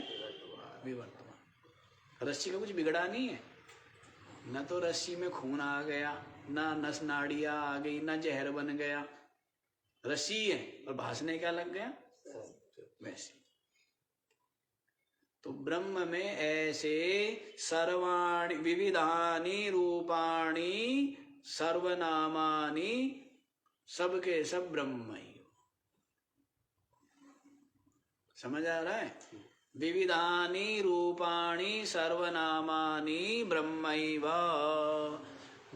Speaker 1: विवर्तमान। रस्सी का कुछ बिगड़ा नहीं है, न तो रस्सी में खून आ गया, ना नस नाड़ियां आ गई, ना जहर बन गया, रस्सी है और भासने क्या लग गया? वैसे तो ब्रह्म में ऐसे सर्वाणि विविधानि रूपाणि सर्वनामानि, सबके सब ब्रह्म ही। समझ आ रहा है? विविधानि रूपाणि सर्वनामानि ब्रह्मैव।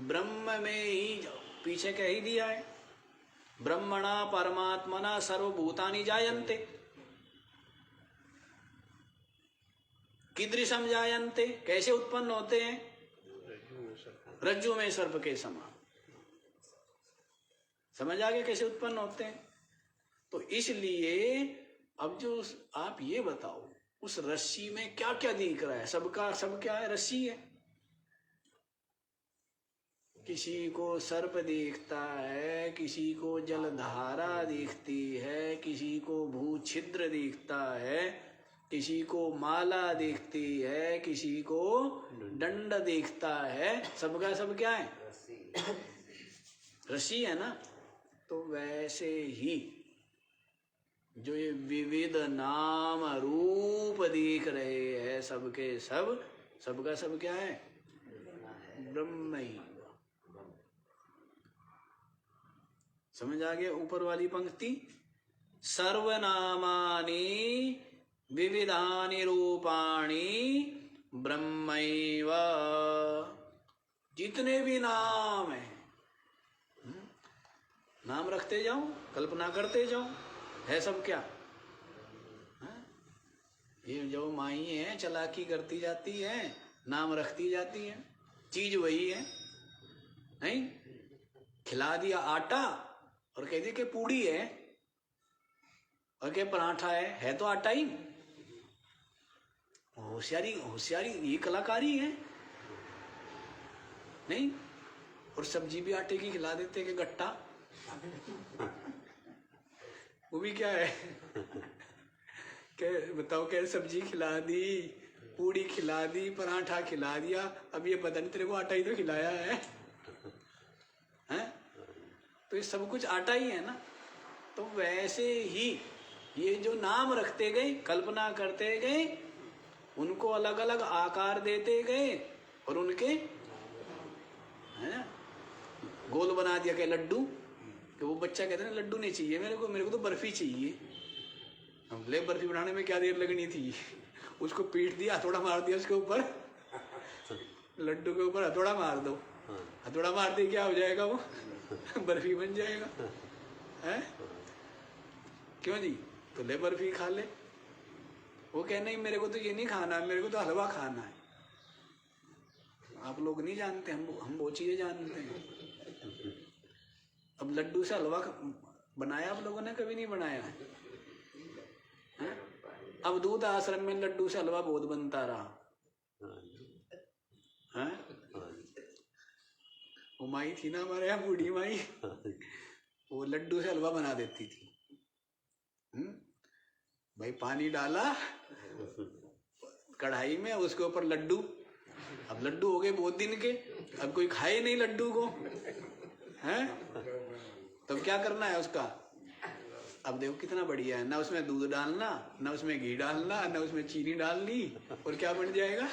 Speaker 1: ब्रह्म में ही, पीछे कह ही दिया है, ब्रह्मणा परमात्मना सर्वभूतानि जायन्ते, कीदृशम जायन्ते, कैसे उत्पन्न होते हैं? रज्जु में सर्प के समान। समझ आ गया कैसे उत्पन्न होते हैं? तो इसलिए अब जो आप ये बताओ, उस रस्सी में क्या क्या दिख रहा है? सबका सब क्या है? रस्सी है। किसी को सर्प दिखता है, किसी को जलधारा दिखती है, किसी को भू छिद्र दिखता है, किसी को माला दिखती है, किसी को दंड दिखता है, सबका सब क्या है? रस्सी है ना। तो वैसे ही जो ये विविध नाम रूप दिख रहे हैं, सबके सब, सबका सब क्या है? ब्रह्म ही। समझ आ गया? ऊपर वाली पंक्ति, सर्वनामानि विविधानि रूपाणि ब्रह्मैव। जितने भी नाम है, नाम रखते जाओ, कल्पना करते जाओ, है सब क्या? ये जो माई है चालाकी करती जाती है, नाम रखती जाती है, चीज वही है। नहीं, खिला दिया आटा और कह दिया कि पूड़ी है, और क्या पराठा है तो आटा ही। होशियारी, होशियारी, ये कलाकारी है। नहीं, और सब्जी भी आटे की खिला देते कि गट्टा, वो भी क्या है? क्या बताओ, क्या सब्जी खिला दी, पूड़ी खिला दी, पराठा खिला दिया, अब ये पता नहीं तेरे को आटा ही तो खिलाया है, हैं? तो ये सब कुछ आटा ही है ना। तो वैसे ही ये जो नाम रखते गए, कल्पना करते गए, उनको अलग अलग आकार देते गए, और उनके, है, गोल बना दिया क्या? लड्डू। कि वो बच्चा कहता है लड्डू नहीं चाहिए मेरे को तो बर्फी चाहिए। हम ले, बर्फी बनाने में क्या देर लगनी थी? उसको पीट दिया, हथौड़ा मार दिया उसके ऊपर, लड्डू के ऊपर हथौड़ा मार दो, हथौड़ा मार दे क्या हो जाएगा? वो बर्फी बन जाएगा, है? क्यों जी? तो ले बर्फी खा ले। वो कह नहीं, मेरे को तो ये नहीं खाना है, मेरे को तो हलवा खाना है। आप लोग नहीं जानते, हम वो चीजें जानते हैं। अब लड्डू से हलवा बनाया आप लोगों ने? कभी नहीं बनाया है। अब दूध आश्रम में लड्डू से हलवा बहुत बनता रहा है। वो माई थी ना हमारे यहाँ, बूढ़ी माई, वो लड्डू से हलवा बना देती थी। भाई पानी डाला कढ़ाई में, उसके ऊपर लड्डू। अब लड्डू हो गए बहुत दिन के, अब कोई खाए नहीं लड्डू को, हैं? तब क्या करना है उसका? अब देखो कितना बढ़िया है, ना उसमें दूध डालना, ना उसमें घी डालना, ना उसमें चीनी डालनी, और क्या बन जाएगा?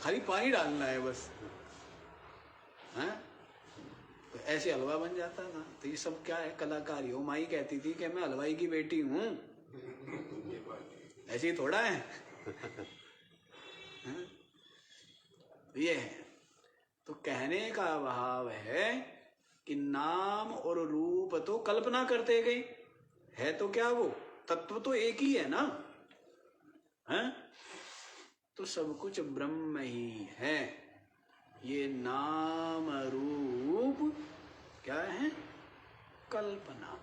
Speaker 1: खाली पानी डालना है बस, हैं? तो ऐसे हलवा बन जाता था। तो ये सब क्या है? कलाकारी। वो माई कहती थी कि मैं हलवाई की बेटी हूँ, ऐसे ही थोड़ा है। हाँ? ये है। तो कहने का भाव है कि नाम और रूप तो कल्पना करते गए, है तो क्या वो तत्व तो एक ही है ना, है? तो सब कुछ ब्रह्म ही है। ये नाम रूप क्या है? कल्पना है।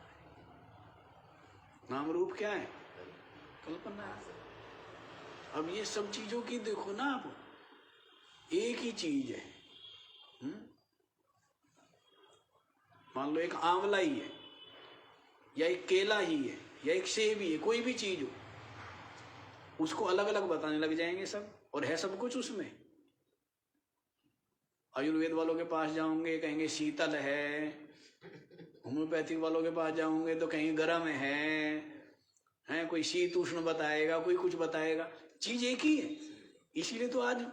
Speaker 1: नाम रूप क्या है? कल्पना है। अब ये सब चीजों की देखो ना आप, एक ही चीज है। मान लो एक आंवला ही है, या एक केला ही है, या एक सेब ही है, कोई भी चीज हो, उसको अलग अलग बताने लग जाएंगे सब, और है सब कुछ उसमें। आयुर्वेद वालों के पास जाओगे कहेंगे शीतल है, होम्योपैथिक वालों के पास जाओगे तो कहेंगे गर्म है, कोई शीत उष्ण बताएगा, कोई कुछ बताएगा, चीज एक ही है। इसीलिए तो आज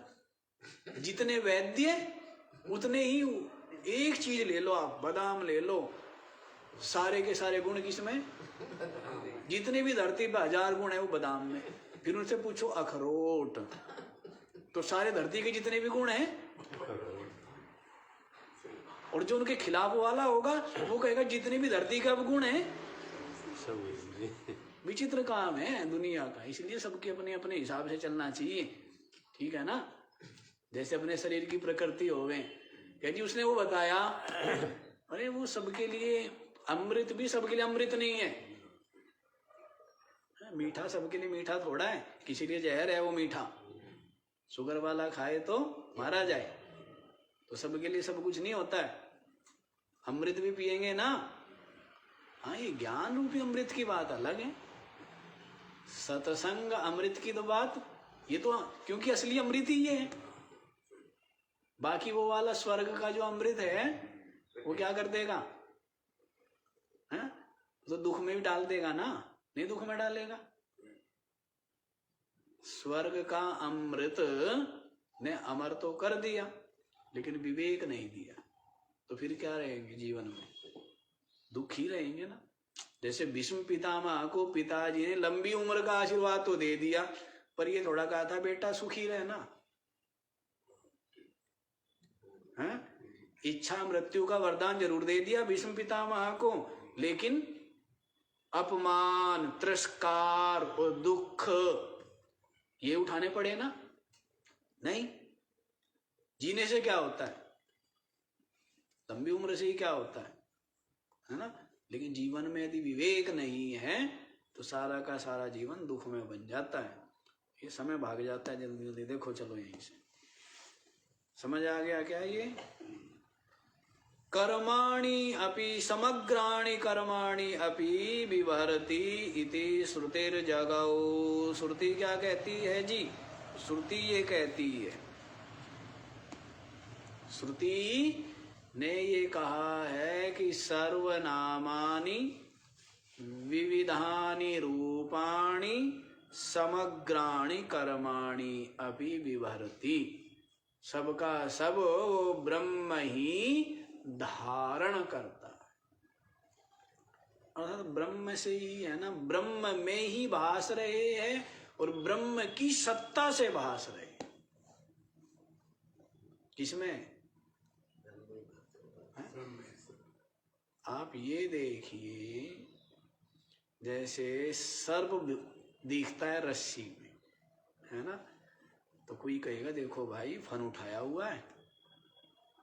Speaker 1: जितने वैद्य उतने ही, एक चीज ले लो आप, बादाम ले लो, सारे के सारे गुण किसमें? जितने भी धरती पर 1000 गुण है वो बादाम में। फिर उनसे पूछो अखरोट, तो सारे धरती के जितने भी गुण हैं, और जो उनके खिलाफ वाला होगा वो कहेगा जितने भी धरती का गुण है। विचित्र काम है दुनिया का। इसलिए सबके अपने अपने हिसाब से चलना चाहिए, ठीक है ना? जैसे अपने शरीर की प्रकृति हो गए, क्या जी उसने वो बताया, अरे वो सबके लिए अमृत भी सबके लिए अमृत नहीं है। मीठा सबके लिए मीठा थोड़ा है, किसी लिए जहर है वो मीठा, शुगर वाला खाए तो मारा जाए। तो सबके लिए सब कुछ नहीं होता है। अमृत भी पिएंगे ना, हाँ ये ज्ञान रूपी अमृत की बात अलग है। सत्संग अमृत की तो बात, ये तो क्योंकि असली अमृत ही ये है। बाकी वो वाला स्वर्ग का जो अमृत है वो क्या कर देगा? है? तो दुख में भी डाल देगा ना, नहीं दुख में डालेगा। स्वर्ग का अमृत ने अमर तो कर दिया, लेकिन विवेक नहीं दिया, तो फिर क्या रहेंगे जीवन में? दुख ही रहेंगे ना। जैसे भीष्म पितामह को पिताजी ने लंबी उम्र का आशीर्वाद तो दे दिया, पर ये थोड़ा कहा था बेटा सुखी रहना, है? इच्छा मृत्यु का वरदान जरूर दे दिया भीष्म पितामह को, लेकिन अपमान, तिरस्कार और दुख ये उठाने पड़े ना। नहीं, जीने से क्या होता है? लंबी उम्र से ही क्या होता है ना? लेकिन जीवन में यदि विवेक नहीं है तो सारा का सारा जीवन दुख में बन जाता है। ये समय भाग जाता है जल्दी जल्दी। देखो चलो यहीं से समझ आ गया क्या? ये कर्माणि अपि समग्राणि कर्माणि अपि विवहरति इति श्रुतिर्जगौ। श्रुति क्या कहती है जी? श्रुति ये कहती है, श्रुति ने ये कहा है कि सर्वनामानि विविधानि रूपाणि समग्राणि कर्माणि अपि विवहरति। सबका सब वो ब्रह्म ही धारण करता है, अर्थात ब्रह्म से ही है ना, ब्रह्म में ही भास रहे हैं और ब्रह्म की सत्ता से भास रहे। किसमें? आप ये देखिए, जैसे सर्प दिखता है रस्सी में, है ना, तो कोई कहेगा देखो भाई फन उठाया हुआ है,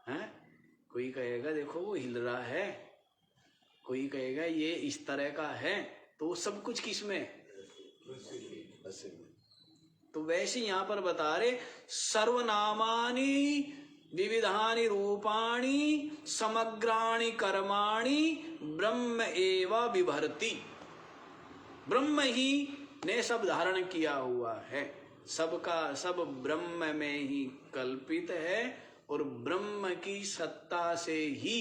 Speaker 1: हैं? कोई कहेगा देखो वो हिल रहा है, कोई कहेगा ये इस तरह का है। तो सब कुछ किसमें? तो वैसे यहाँ पर बता रहे सर्वनामानि विविधानि रूपाणि समग्राणि कर्माणि ब्रह्म एव विभरति। ब्रह्म ही ने सब धारण किया हुआ है, सबका सब ब्रह्म में ही कल्पित है और ब्रह्म की सत्ता से ही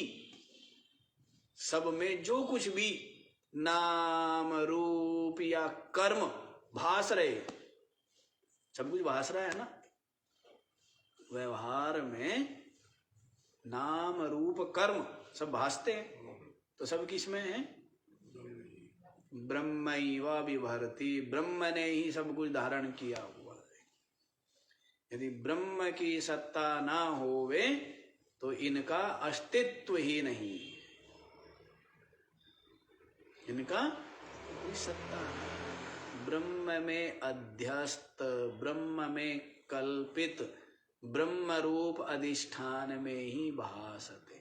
Speaker 1: सब में जो कुछ भी नाम रूप या कर्म भास रहे, सब कुछ भास रहा है ना। व्यवहार में नाम रूप कर्म सब भासते हैं, तो सब किस में है? ब्रह्मैव विभर्ति, ब्रह्म ने ही सब कुछ धारण किया हुआ है। यदि ब्रह्म की सत्ता ना होवे तो इनका अस्तित्व ही नहीं, इनका कोई सत्ता नहीं। ब्रह्म में अध्यस्त, ब्रह्म में कल्पित, ब्रह्म रूप अधिष्ठान में ही भासते।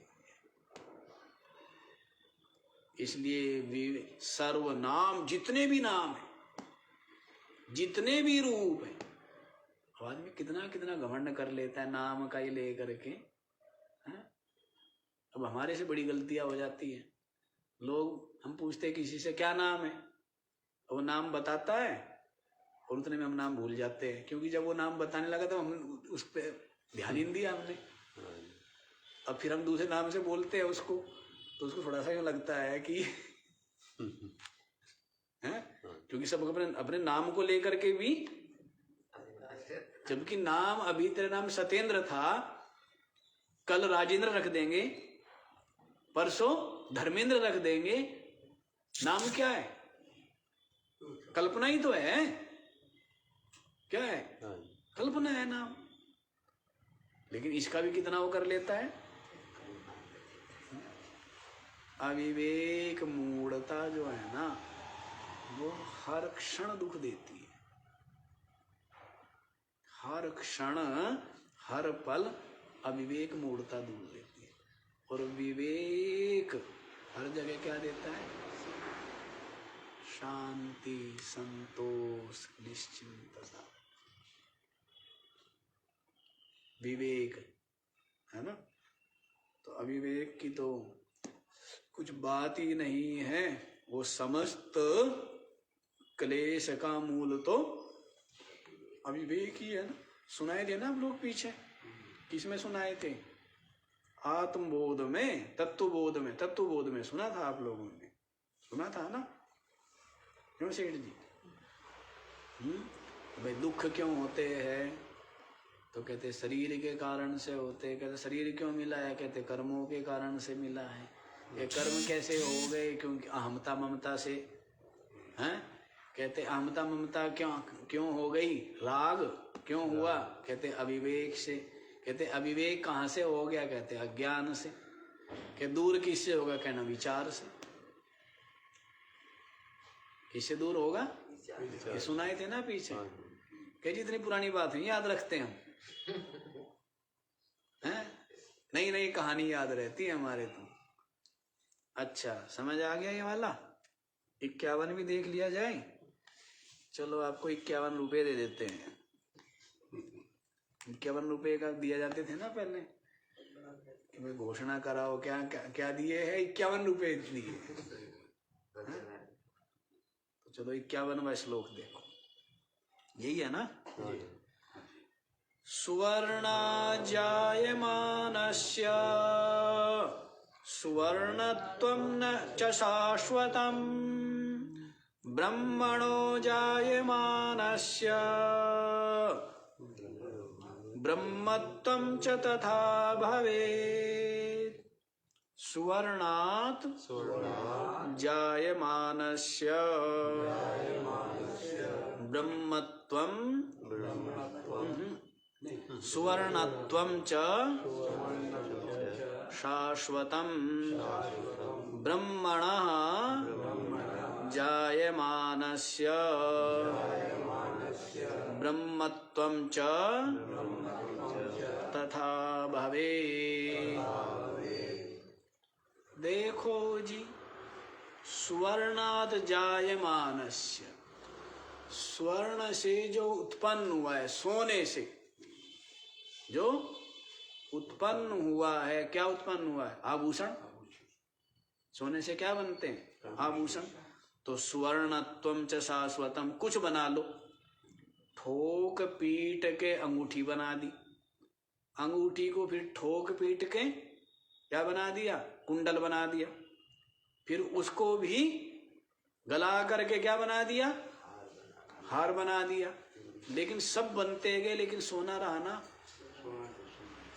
Speaker 1: इसलिए सर्वनाम, जितने भी नाम है, जितने भी रूप है, आदमी कितना कितना घमंड कर लेता है नाम का ही लेकर के। अब हमारे से बड़ी गलतियां हो जाती है। लोग, हम पूछते हैं किसी से क्या नाम है, वो नाम बताता है और उतने में हम नाम भूल जाते हैं, क्योंकि जब वो नाम बताने लगा तो हम उस पर ध्यान ही नहीं दिया हमने। अब फिर हम दूसरे नाम से बोलते हैं उसको, तो उसको थोड़ा सा यूँ लगता है कि है, क्योंकि सब अपने अपने नाम को लेकर के भी, जबकि नाम, अभी तेरा नाम सत्येंद्र था, कल राजेंद्र रख देंगे, परसों धर्मेंद्र रख देंगे, नाम क्या है? कल्पना ही तो है। क्या है? कल्पना है नाम। लेकिन इसका भी कितना वो कर लेता है। अविवेक मूढ़ता जो है ना, वो हर क्षण दुख देती है, हर क्षण हर पल अविवेक मूढ़ता दूर देती है। और विवेक हर जगह क्या देता है? शांति, संतोष, निश्चिंतता। विवेक है ना। तो अविवेक की तो कुछ बात ही नहीं है। वो समस्त क्लेश का मूल तो अविवेक ही है ना। सुनाए थे ना आप लोग पीछे, किसमें सुनाए थे? आत्मबोध में, तत्वबोध में। तत्वबोध में सुना था आप लोगों ने, सुना था ना, क्यों सेठ जी? भाई दुख क्यों होते हैं? तो कहते शरीर के कारण से होते। कहते शरीर क्यों मिला है? कहते कर्मों के कारण से मिला है। ये कर्म कैसे हो गए? क्योंकि अहमता ममता से। हैं? कहते अहमता ममता क्यों हो गई? राग क्यों हुआ? कहते अविवेक से। कहते अविवेक कहाँ से हो गया? कहते अज्ञान से। कि दूर किससे होगा? कहना विचार से। किससे दूर होगा? ये सुनाए थे ना पीछे। कह जी इतनी पुरानी बात है, याद रखते हम हैं? नई नई कहानी याद रहती है हमारे तो। अच्छा, समझ आ गया ये वाला? 51 भी देख लिया जाए। चलो आपको 51 रुपए दे देते हैं। 51 रुपए का दिया जाते थे ना पहले, कि घोषणा कराओ क्या क्या, क्या दिए है? 51 रुपए दिए। तो चलो 51वां श्लोक देखो, यही है ना। सुवर्णा जायमानस्य सुवर्णत्वं न च शाश्वतं ब्रह्मणो जायमानस्य ब्रह्मत्वं च तथा भवेत्। सुवर्णात् जायमानस्य ब्रह्मत्वं सुवर्णत्वं च शाश्वतं ब्रह्मणः जायमानस्य ब्रह्मत्वं च तथा भवेत्। देखो जी, सुवर्णात् जायमानस्य, स्वर्ण से जो उत्पन्न हुआ है, सोने से जो उत्पन्न हुआ है, क्या उत्पन्न हुआ है? आभूषण। सोने से क्या बनते हैं? आभूषण। तो सुवर्णत्वं च शाश्वतम, कुछ बना लो, ठोक पीट के अंगूठी बना दी, अंगूठी को फिर ठोक पीट के क्या बना दिया? कुंडल बना दिया, फिर उसको भी गला करके क्या बना दिया? हार बना दिया। लेकिन सब बनते गए, लेकिन सोना रहा ना।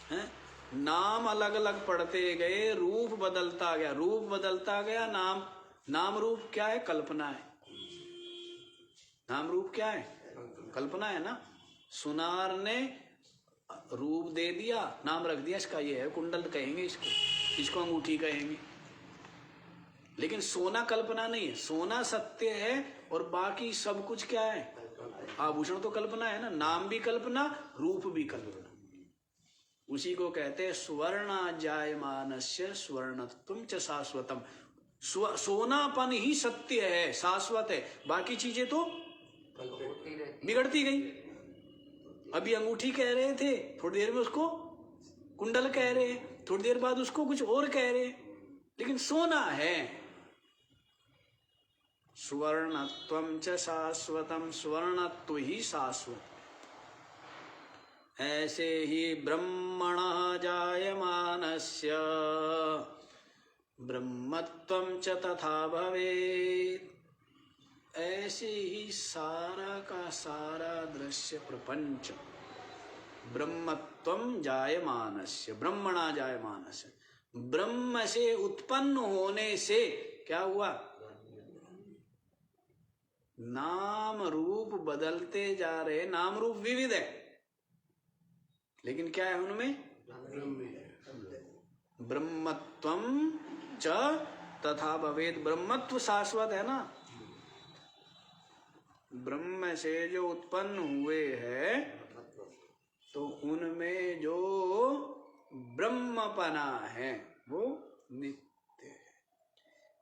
Speaker 1: है? नाम अलग अलग पढ़ते गए, रूप बदलता गया, रूप बदलता गया। नाम रूप क्या है? कल्पना है। नाम रूप क्या है? कल्पना है ना। सुनार ने रूप दे दिया, नाम रख दिया, इसका ये है, कुंडल कहेंगे इसको अंगूठी कहेंगे। लेकिन सोना कल्पना नहीं है, सोना सत्य है और बाकी सब कुछ क्या है? आभूषण तो कल्पना है ना। नाम भी कल्पना, रूप भी कल्पना। उसी को कहते हैं स्वर्ण जायमानस्य स्वर्णत्वं च शाश्वतम। सोनापन ही सत्य है, शाश्वत है, बाकी चीजें तो बिगड़ती गई। अभी अंगूठी कह रहे थे, थोड़ी देर में उसको कुंडल कह रहे हैं, थोड़ी देर बाद उसको कुछ और कह रहे हैं, लेकिन सोना है। स्वर्णत्वं च शाश्वतम, स्वर्णत्व ही शाश्वत। ऐसे ही ब्रह्मणः जायमानस्य ब्रह्मत्वं च तथा भवेत्। ऐसे ही सारा का सारा दृश्य प्रपंच ब्रह्मत्वं जायमानस्य, ब्रह्मणा जायमानस्य, ब्रह्म से उत्पन्न होने से क्या हुआ? नाम रूप बदलते जा रहे। नाम रूप विविध है, लेकिन क्या है उनमें? ब्रह्मत्वं च तथा भवेत्। ब्रह्मत्व शाश्वत है ना। ब्रह्म से जो उत्पन्न हुए हैं तो उनमें जो ब्रह्मपना है वो नित्य है।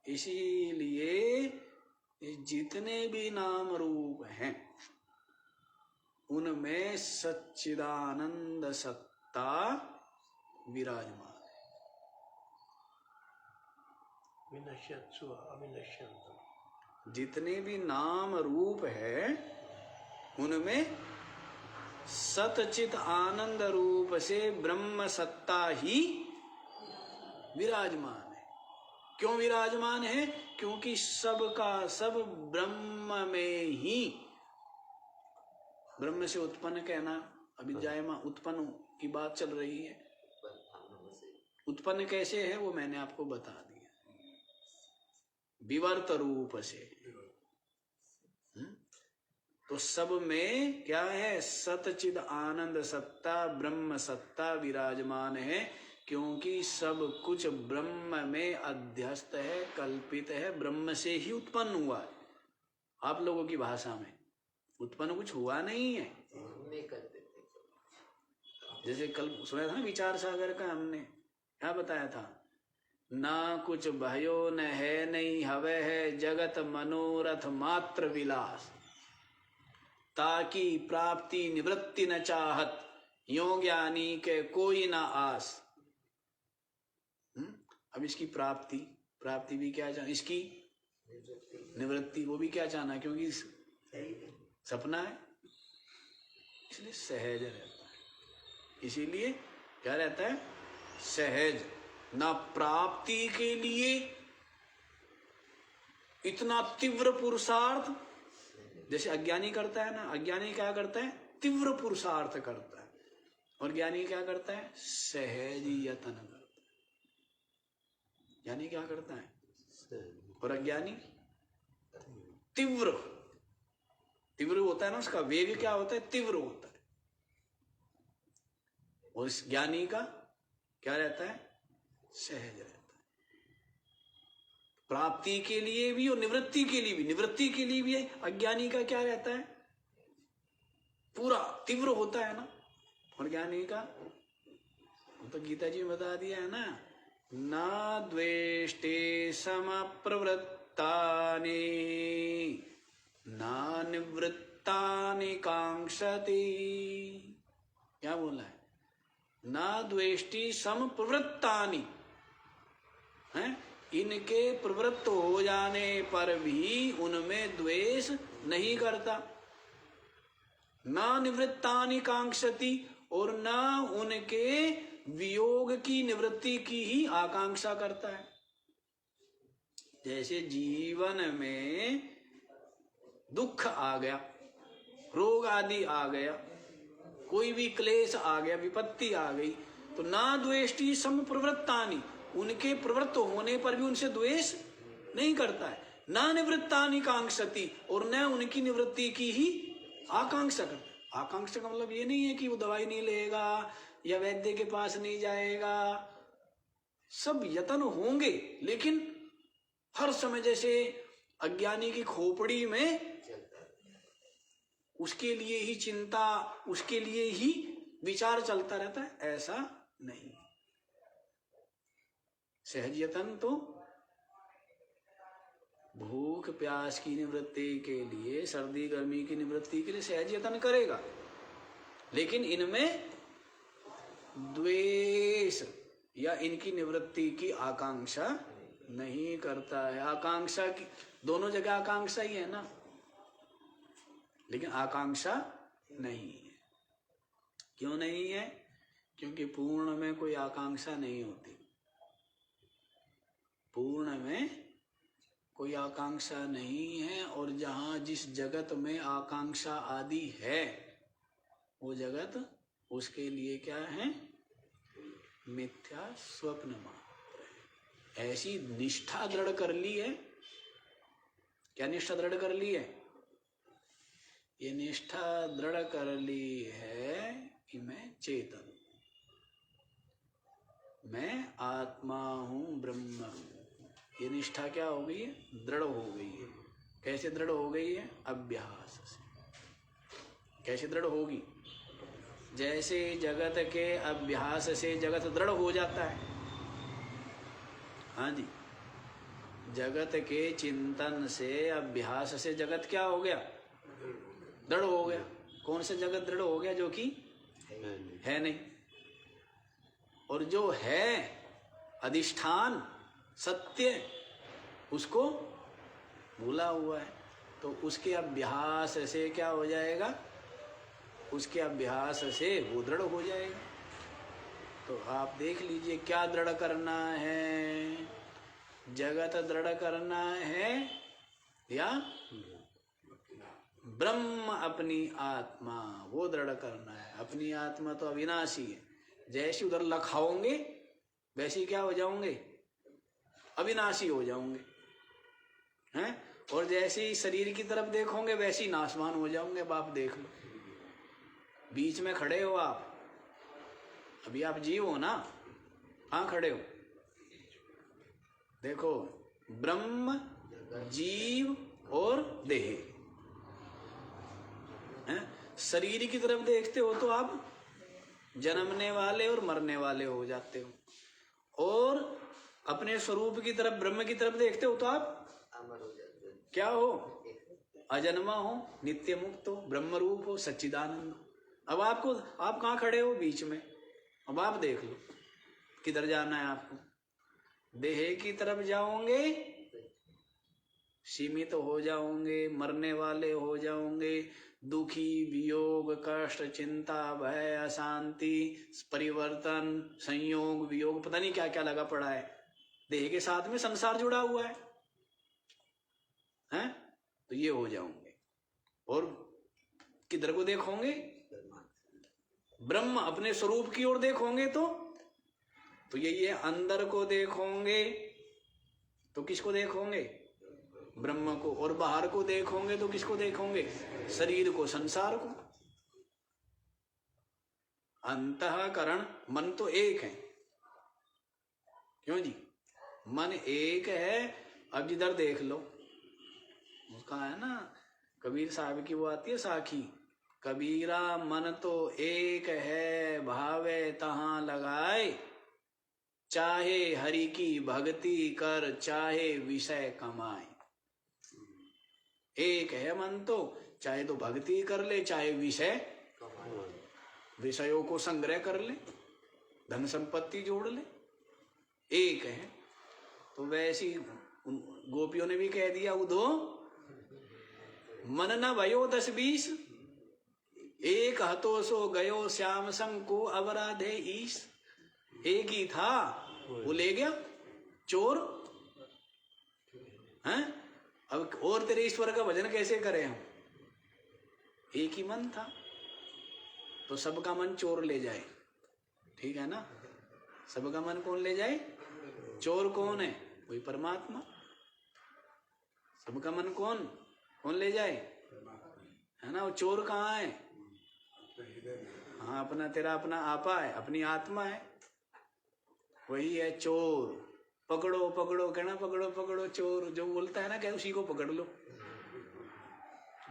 Speaker 1: इसीलिए जितने भी नाम रूप हैं उनमें सच्चिदानंद सत्ता विराजमान है।
Speaker 2: विनश्यत्सु अविनश्यन्तम्।
Speaker 1: जितने भी नाम रूप है उनमें सतचित आनंद रूप से ब्रह्म सत्ता ही विराजमान है। क्यों विराजमान है? क्योंकि सब का सब ब्रह्म में ही, ब्रह्म से उत्पन्न कहना, अविद्यायमा उत्पन्न की बात चल रही है। उत्पन्न कैसे है वो मैंने आपको बता दिया, विवर्त रूप से। तो सब में क्या है? सतचिद आनंद सत्ता ब्रह्म सत्ता विराजमान है, क्योंकि सब कुछ ब्रह्म में अध्यस्त है, कल्पित है, ब्रह्म से ही उत्पन्न हुआ है। आप लोगों की भाषा में उत्पन्न कुछ हुआ नहीं है। जैसे कल सुना था विचार सागर का, हमने क्या बताया था? ना कुछ भयो न है नहीं हवे है, जगत मनोरथ मात्र विलास, ताकि प्राप्ति निवृत्ति न चाहत, यो ज्ञानी के कोई ना आस। अब इसकी प्राप्ति भी क्या चाहना, इसकी निवृत्ति वो भी क्या चाहना, क्योंकि सपना है, इसलिए सहज रहता है। इसीलिए क्या रहता है? सहज। ना प्राप्ति के लिए इतना तीव्र पुरुषार्थ जैसे अज्ञानी करता है ना। अज्ञानी क्या करता है? तीव्र पुरुषार्थ करता है। और ज्ञानी क्या करता है? सहज यत्न करता है। ज्ञानी क्या करता है? और अज्ञानी तीव्र होता है ना, उसका वेग क्या होता है? तीव्र होता है। और इस ज्ञानी का क्या रहता है? सहज रहता है। प्राप्ति के लिए भी और निवृत्ति के लिए भी। निवृत्ति के लिए भी अज्ञानी का क्या रहता है? पूरा तीव्र होता है ना। और ज्ञानी का तो गीता जी में बता दिया है ना, ना द्वेष्टे समप्रवृत्तानि ना निवृत्तानि कांक्षति। क्या बोला है? ना द्वेष्टि समप्रवृत्तानि, हैं? इनके प्रवृत्त हो जाने पर भी उनमें द्वेष नहीं करता। ना निवृत्तानि कांक्षति, और ना उनके वियोग की निवृत्ति की ही आकांक्षा करता है। जैसे जीवन में दुख आ गया, रोग आदि आ गया, कोई भी क्लेश आ गया, विपत्ति आ गई, तो ना द्वेष्टि समप्रवृत्तानि, उनके प्रवृत्त होने पर भी उनसे द्वेष नहीं करता है। ना निवृत्तानि कांक्षति, और न उनकी निवृत्ति की ही आकांक्षा करता। आकांक्षा का मतलब ये नहीं है कि वो दवाई नहीं लेगा या वैद्य के पास नहीं जाएगा, सब यत्न होंगे, लेकिन हर समय जैसे अज्ञानी की खोपड़ी में उसके लिए ही चिंता, उसके लिए ही विचार चलता रहता है, ऐसा नहीं। सहज यत्न तो भूख प्यास की निवृत्ति के लिए, सर्दी गर्मी की निवृत्ति के लिए सहज यत्न करेगा, लेकिन इनमें द्वेष या इनकी निवृत्ति की आकांक्षा नहीं करता है। आकांक्षा की दोनों जगह आकांक्षा ही है ना, लेकिन आकांक्षा नहीं है। क्यों नहीं है? क्योंकि पूर्ण में कोई आकांक्षा नहीं होती। पूर्ण में कोई आकांक्षा नहीं है, और जहां जिस जगत में आकांक्षा आदि है वो जगत उसके लिए क्या है? मिथ्या स्वप्न मात्र है। ऐसी निष्ठा दृढ़ कर ली है। क्या निष्ठा दृढ़ कर ली है? ये निष्ठा दृढ़ कर ली है कि मैं चेतन हूं, मैं आत्मा हूं, ब्रह्म हूं। ये निष्ठा क्या हो गई है? दृढ़ हो गई है। कैसे दृढ़ हो गई है? अभ्यास से। कैसे दृढ़ होगी? जैसे जगत के अभ्यास से जगत दृढ़ हो जाता है। हाँ जी, जगत के चिंतन से, अभ्यास से जगत क्या हो गया? दृढ़ हो गया। कौन सा जगत दृढ़ हो गया? जो कि है नहीं। और जो है अधिष्ठान सत्य, उसको भूला हुआ है, तो उसके अभ्यास से क्या हो जाएगा? उसके अभ्यास से वो दृढ़ हो जाएगा। तो आप देख लीजिए क्या दृढ़ करना है? जगत दृढ़ करना है या ब्रह्म अपनी आत्मा, वो दृढ़ करना है। अपनी आत्मा तो अविनाशी है। जैसे उधर लखाओगे वैसे क्या हो जाओगे? अविनाशी हो जाओगे, हैं? और जैसे ही शरीर की तरफ देखोगे वैसे ही नाशवान हो जाओगे। अब आप देख लो, बीच में खड़े हो आप, अभी आप जीव हो ना, कहाँ खड़े हो? देखो, ब्रह्म, जीव और देह। शरीर की तरफ देखते हो तो आप जन्मने वाले और मरने वाले हो जाते हो, और अपने स्वरूप की तरफ, ब्रह्म की तरफ देखते हो तो आप क्या हो? अजन्मा हो, नित्य मुक्त हो, ब्रह्म रूप हो, सच्चिदानंद हो। अब आप कहाँ खड़े हो? बीच में। अब आप देख लो किधर जाना है आपको। देह की तरफ जाओगे, सीमित हो जाओगे, मरने वाले हो जाओगे, दुखी, वियोग, कष्ट, चिंता, भय, अशांति, परिवर्तन, संयोग, वियोग, पता नहीं क्या क्या लगा पड़ा है। देह के साथ में संसार जुड़ा हुआ है, हैं? तो ये हो जाओगे। और किधर को देखोगे? ब्रह्म अपने स्वरूप की ओर देखोगे तो यही है। अंदर को देखोगे तो किसको देखोगे? ब्रह्म को। और बाहर को देखोगे तो किसको देखोगे? शरीर को, संसार को। अंतःकरण, मन तो एक है। क्यों जी? मन एक है। अब जिधर देख लो, उसका है ना, कबीर साहब की वो आती है साखी, कबीरा मन तो एक है, भावे तहां लगाए, चाहे हरि की भक्ति कर, चाहे विषय कमाए। एक है मन तो, चाहे तो भक्ति कर ले, चाहे विषयों को संग्रह कर ले, धन संपत्ति जोड़ ले। एक है। तो वैसी गोपियों ने भी कह दिया, उधो मन न भयो 10-20, एक हतो सो गयो श्याम संग को अवराधे ईश। एक ही था, वो ले गया चोर, हैं? अब और तेरे ईश्वर का भजन कैसे करें हम? एक ही मन था, तो सबका मन चोर ले जाए, ठीक है ना? सबका मन कौन ले जाए? चोर कौन है? वही परमात्मा। सबका मन कौन कौन ले जाए, है ना? वो चोर कहाँ है? हाँ, अपना तेरा अपना आपा है, अपनी आत्मा है, वही है चोर। पकड़ो पकड़ो, कहना पकड़ो पकड़ो चोर, जो बोलता है ना क्या उसी को पकड़ लो।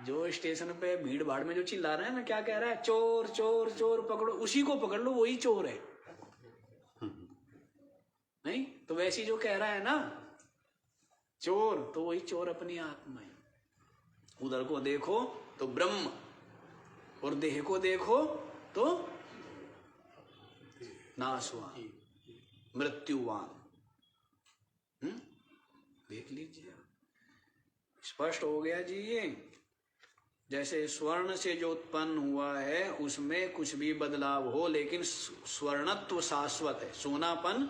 Speaker 1: जो स्टेशन पे भीड़ भाड़ में जो चिल्ला रहा है ना, क्या कह रहा है? चोर चोर चोर, पकड़ो, उसी को पकड़ लो, वही चोर है। नहीं तो वैसी जो कह रहा है ना चोर, तो वही चोर अपनी आत्मा है। उधर को देखो तो ब्रह्म, और देह को देखो तो नाशवान, मृत्युवान। देख लीजिए, स्पष्ट हो गया जी। ये जैसे स्वर्ण से जो उत्पन्न हुआ है उसमें कुछ भी बदलाव हो, लेकिन स्वर्णत्व शाश्वत है, सोनापन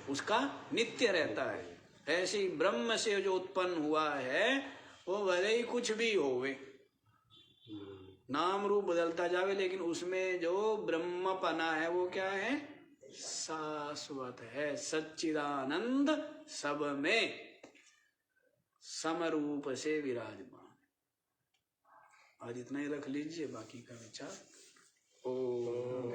Speaker 1: उसका नित्य रहता है। ऐसे ही ब्रह्म से जो उत्पन्न हुआ है वो भले ही कुछ भी होवे, नाम रूप बदलता जावे, लेकिन उसमें जो ब्रह्मपना है वो क्या है? शाश्वत है, सच्चिदानंद सब में समरूप से विराजमान। आज इतना ही रख लीजिए, बाकी का विचार। ओम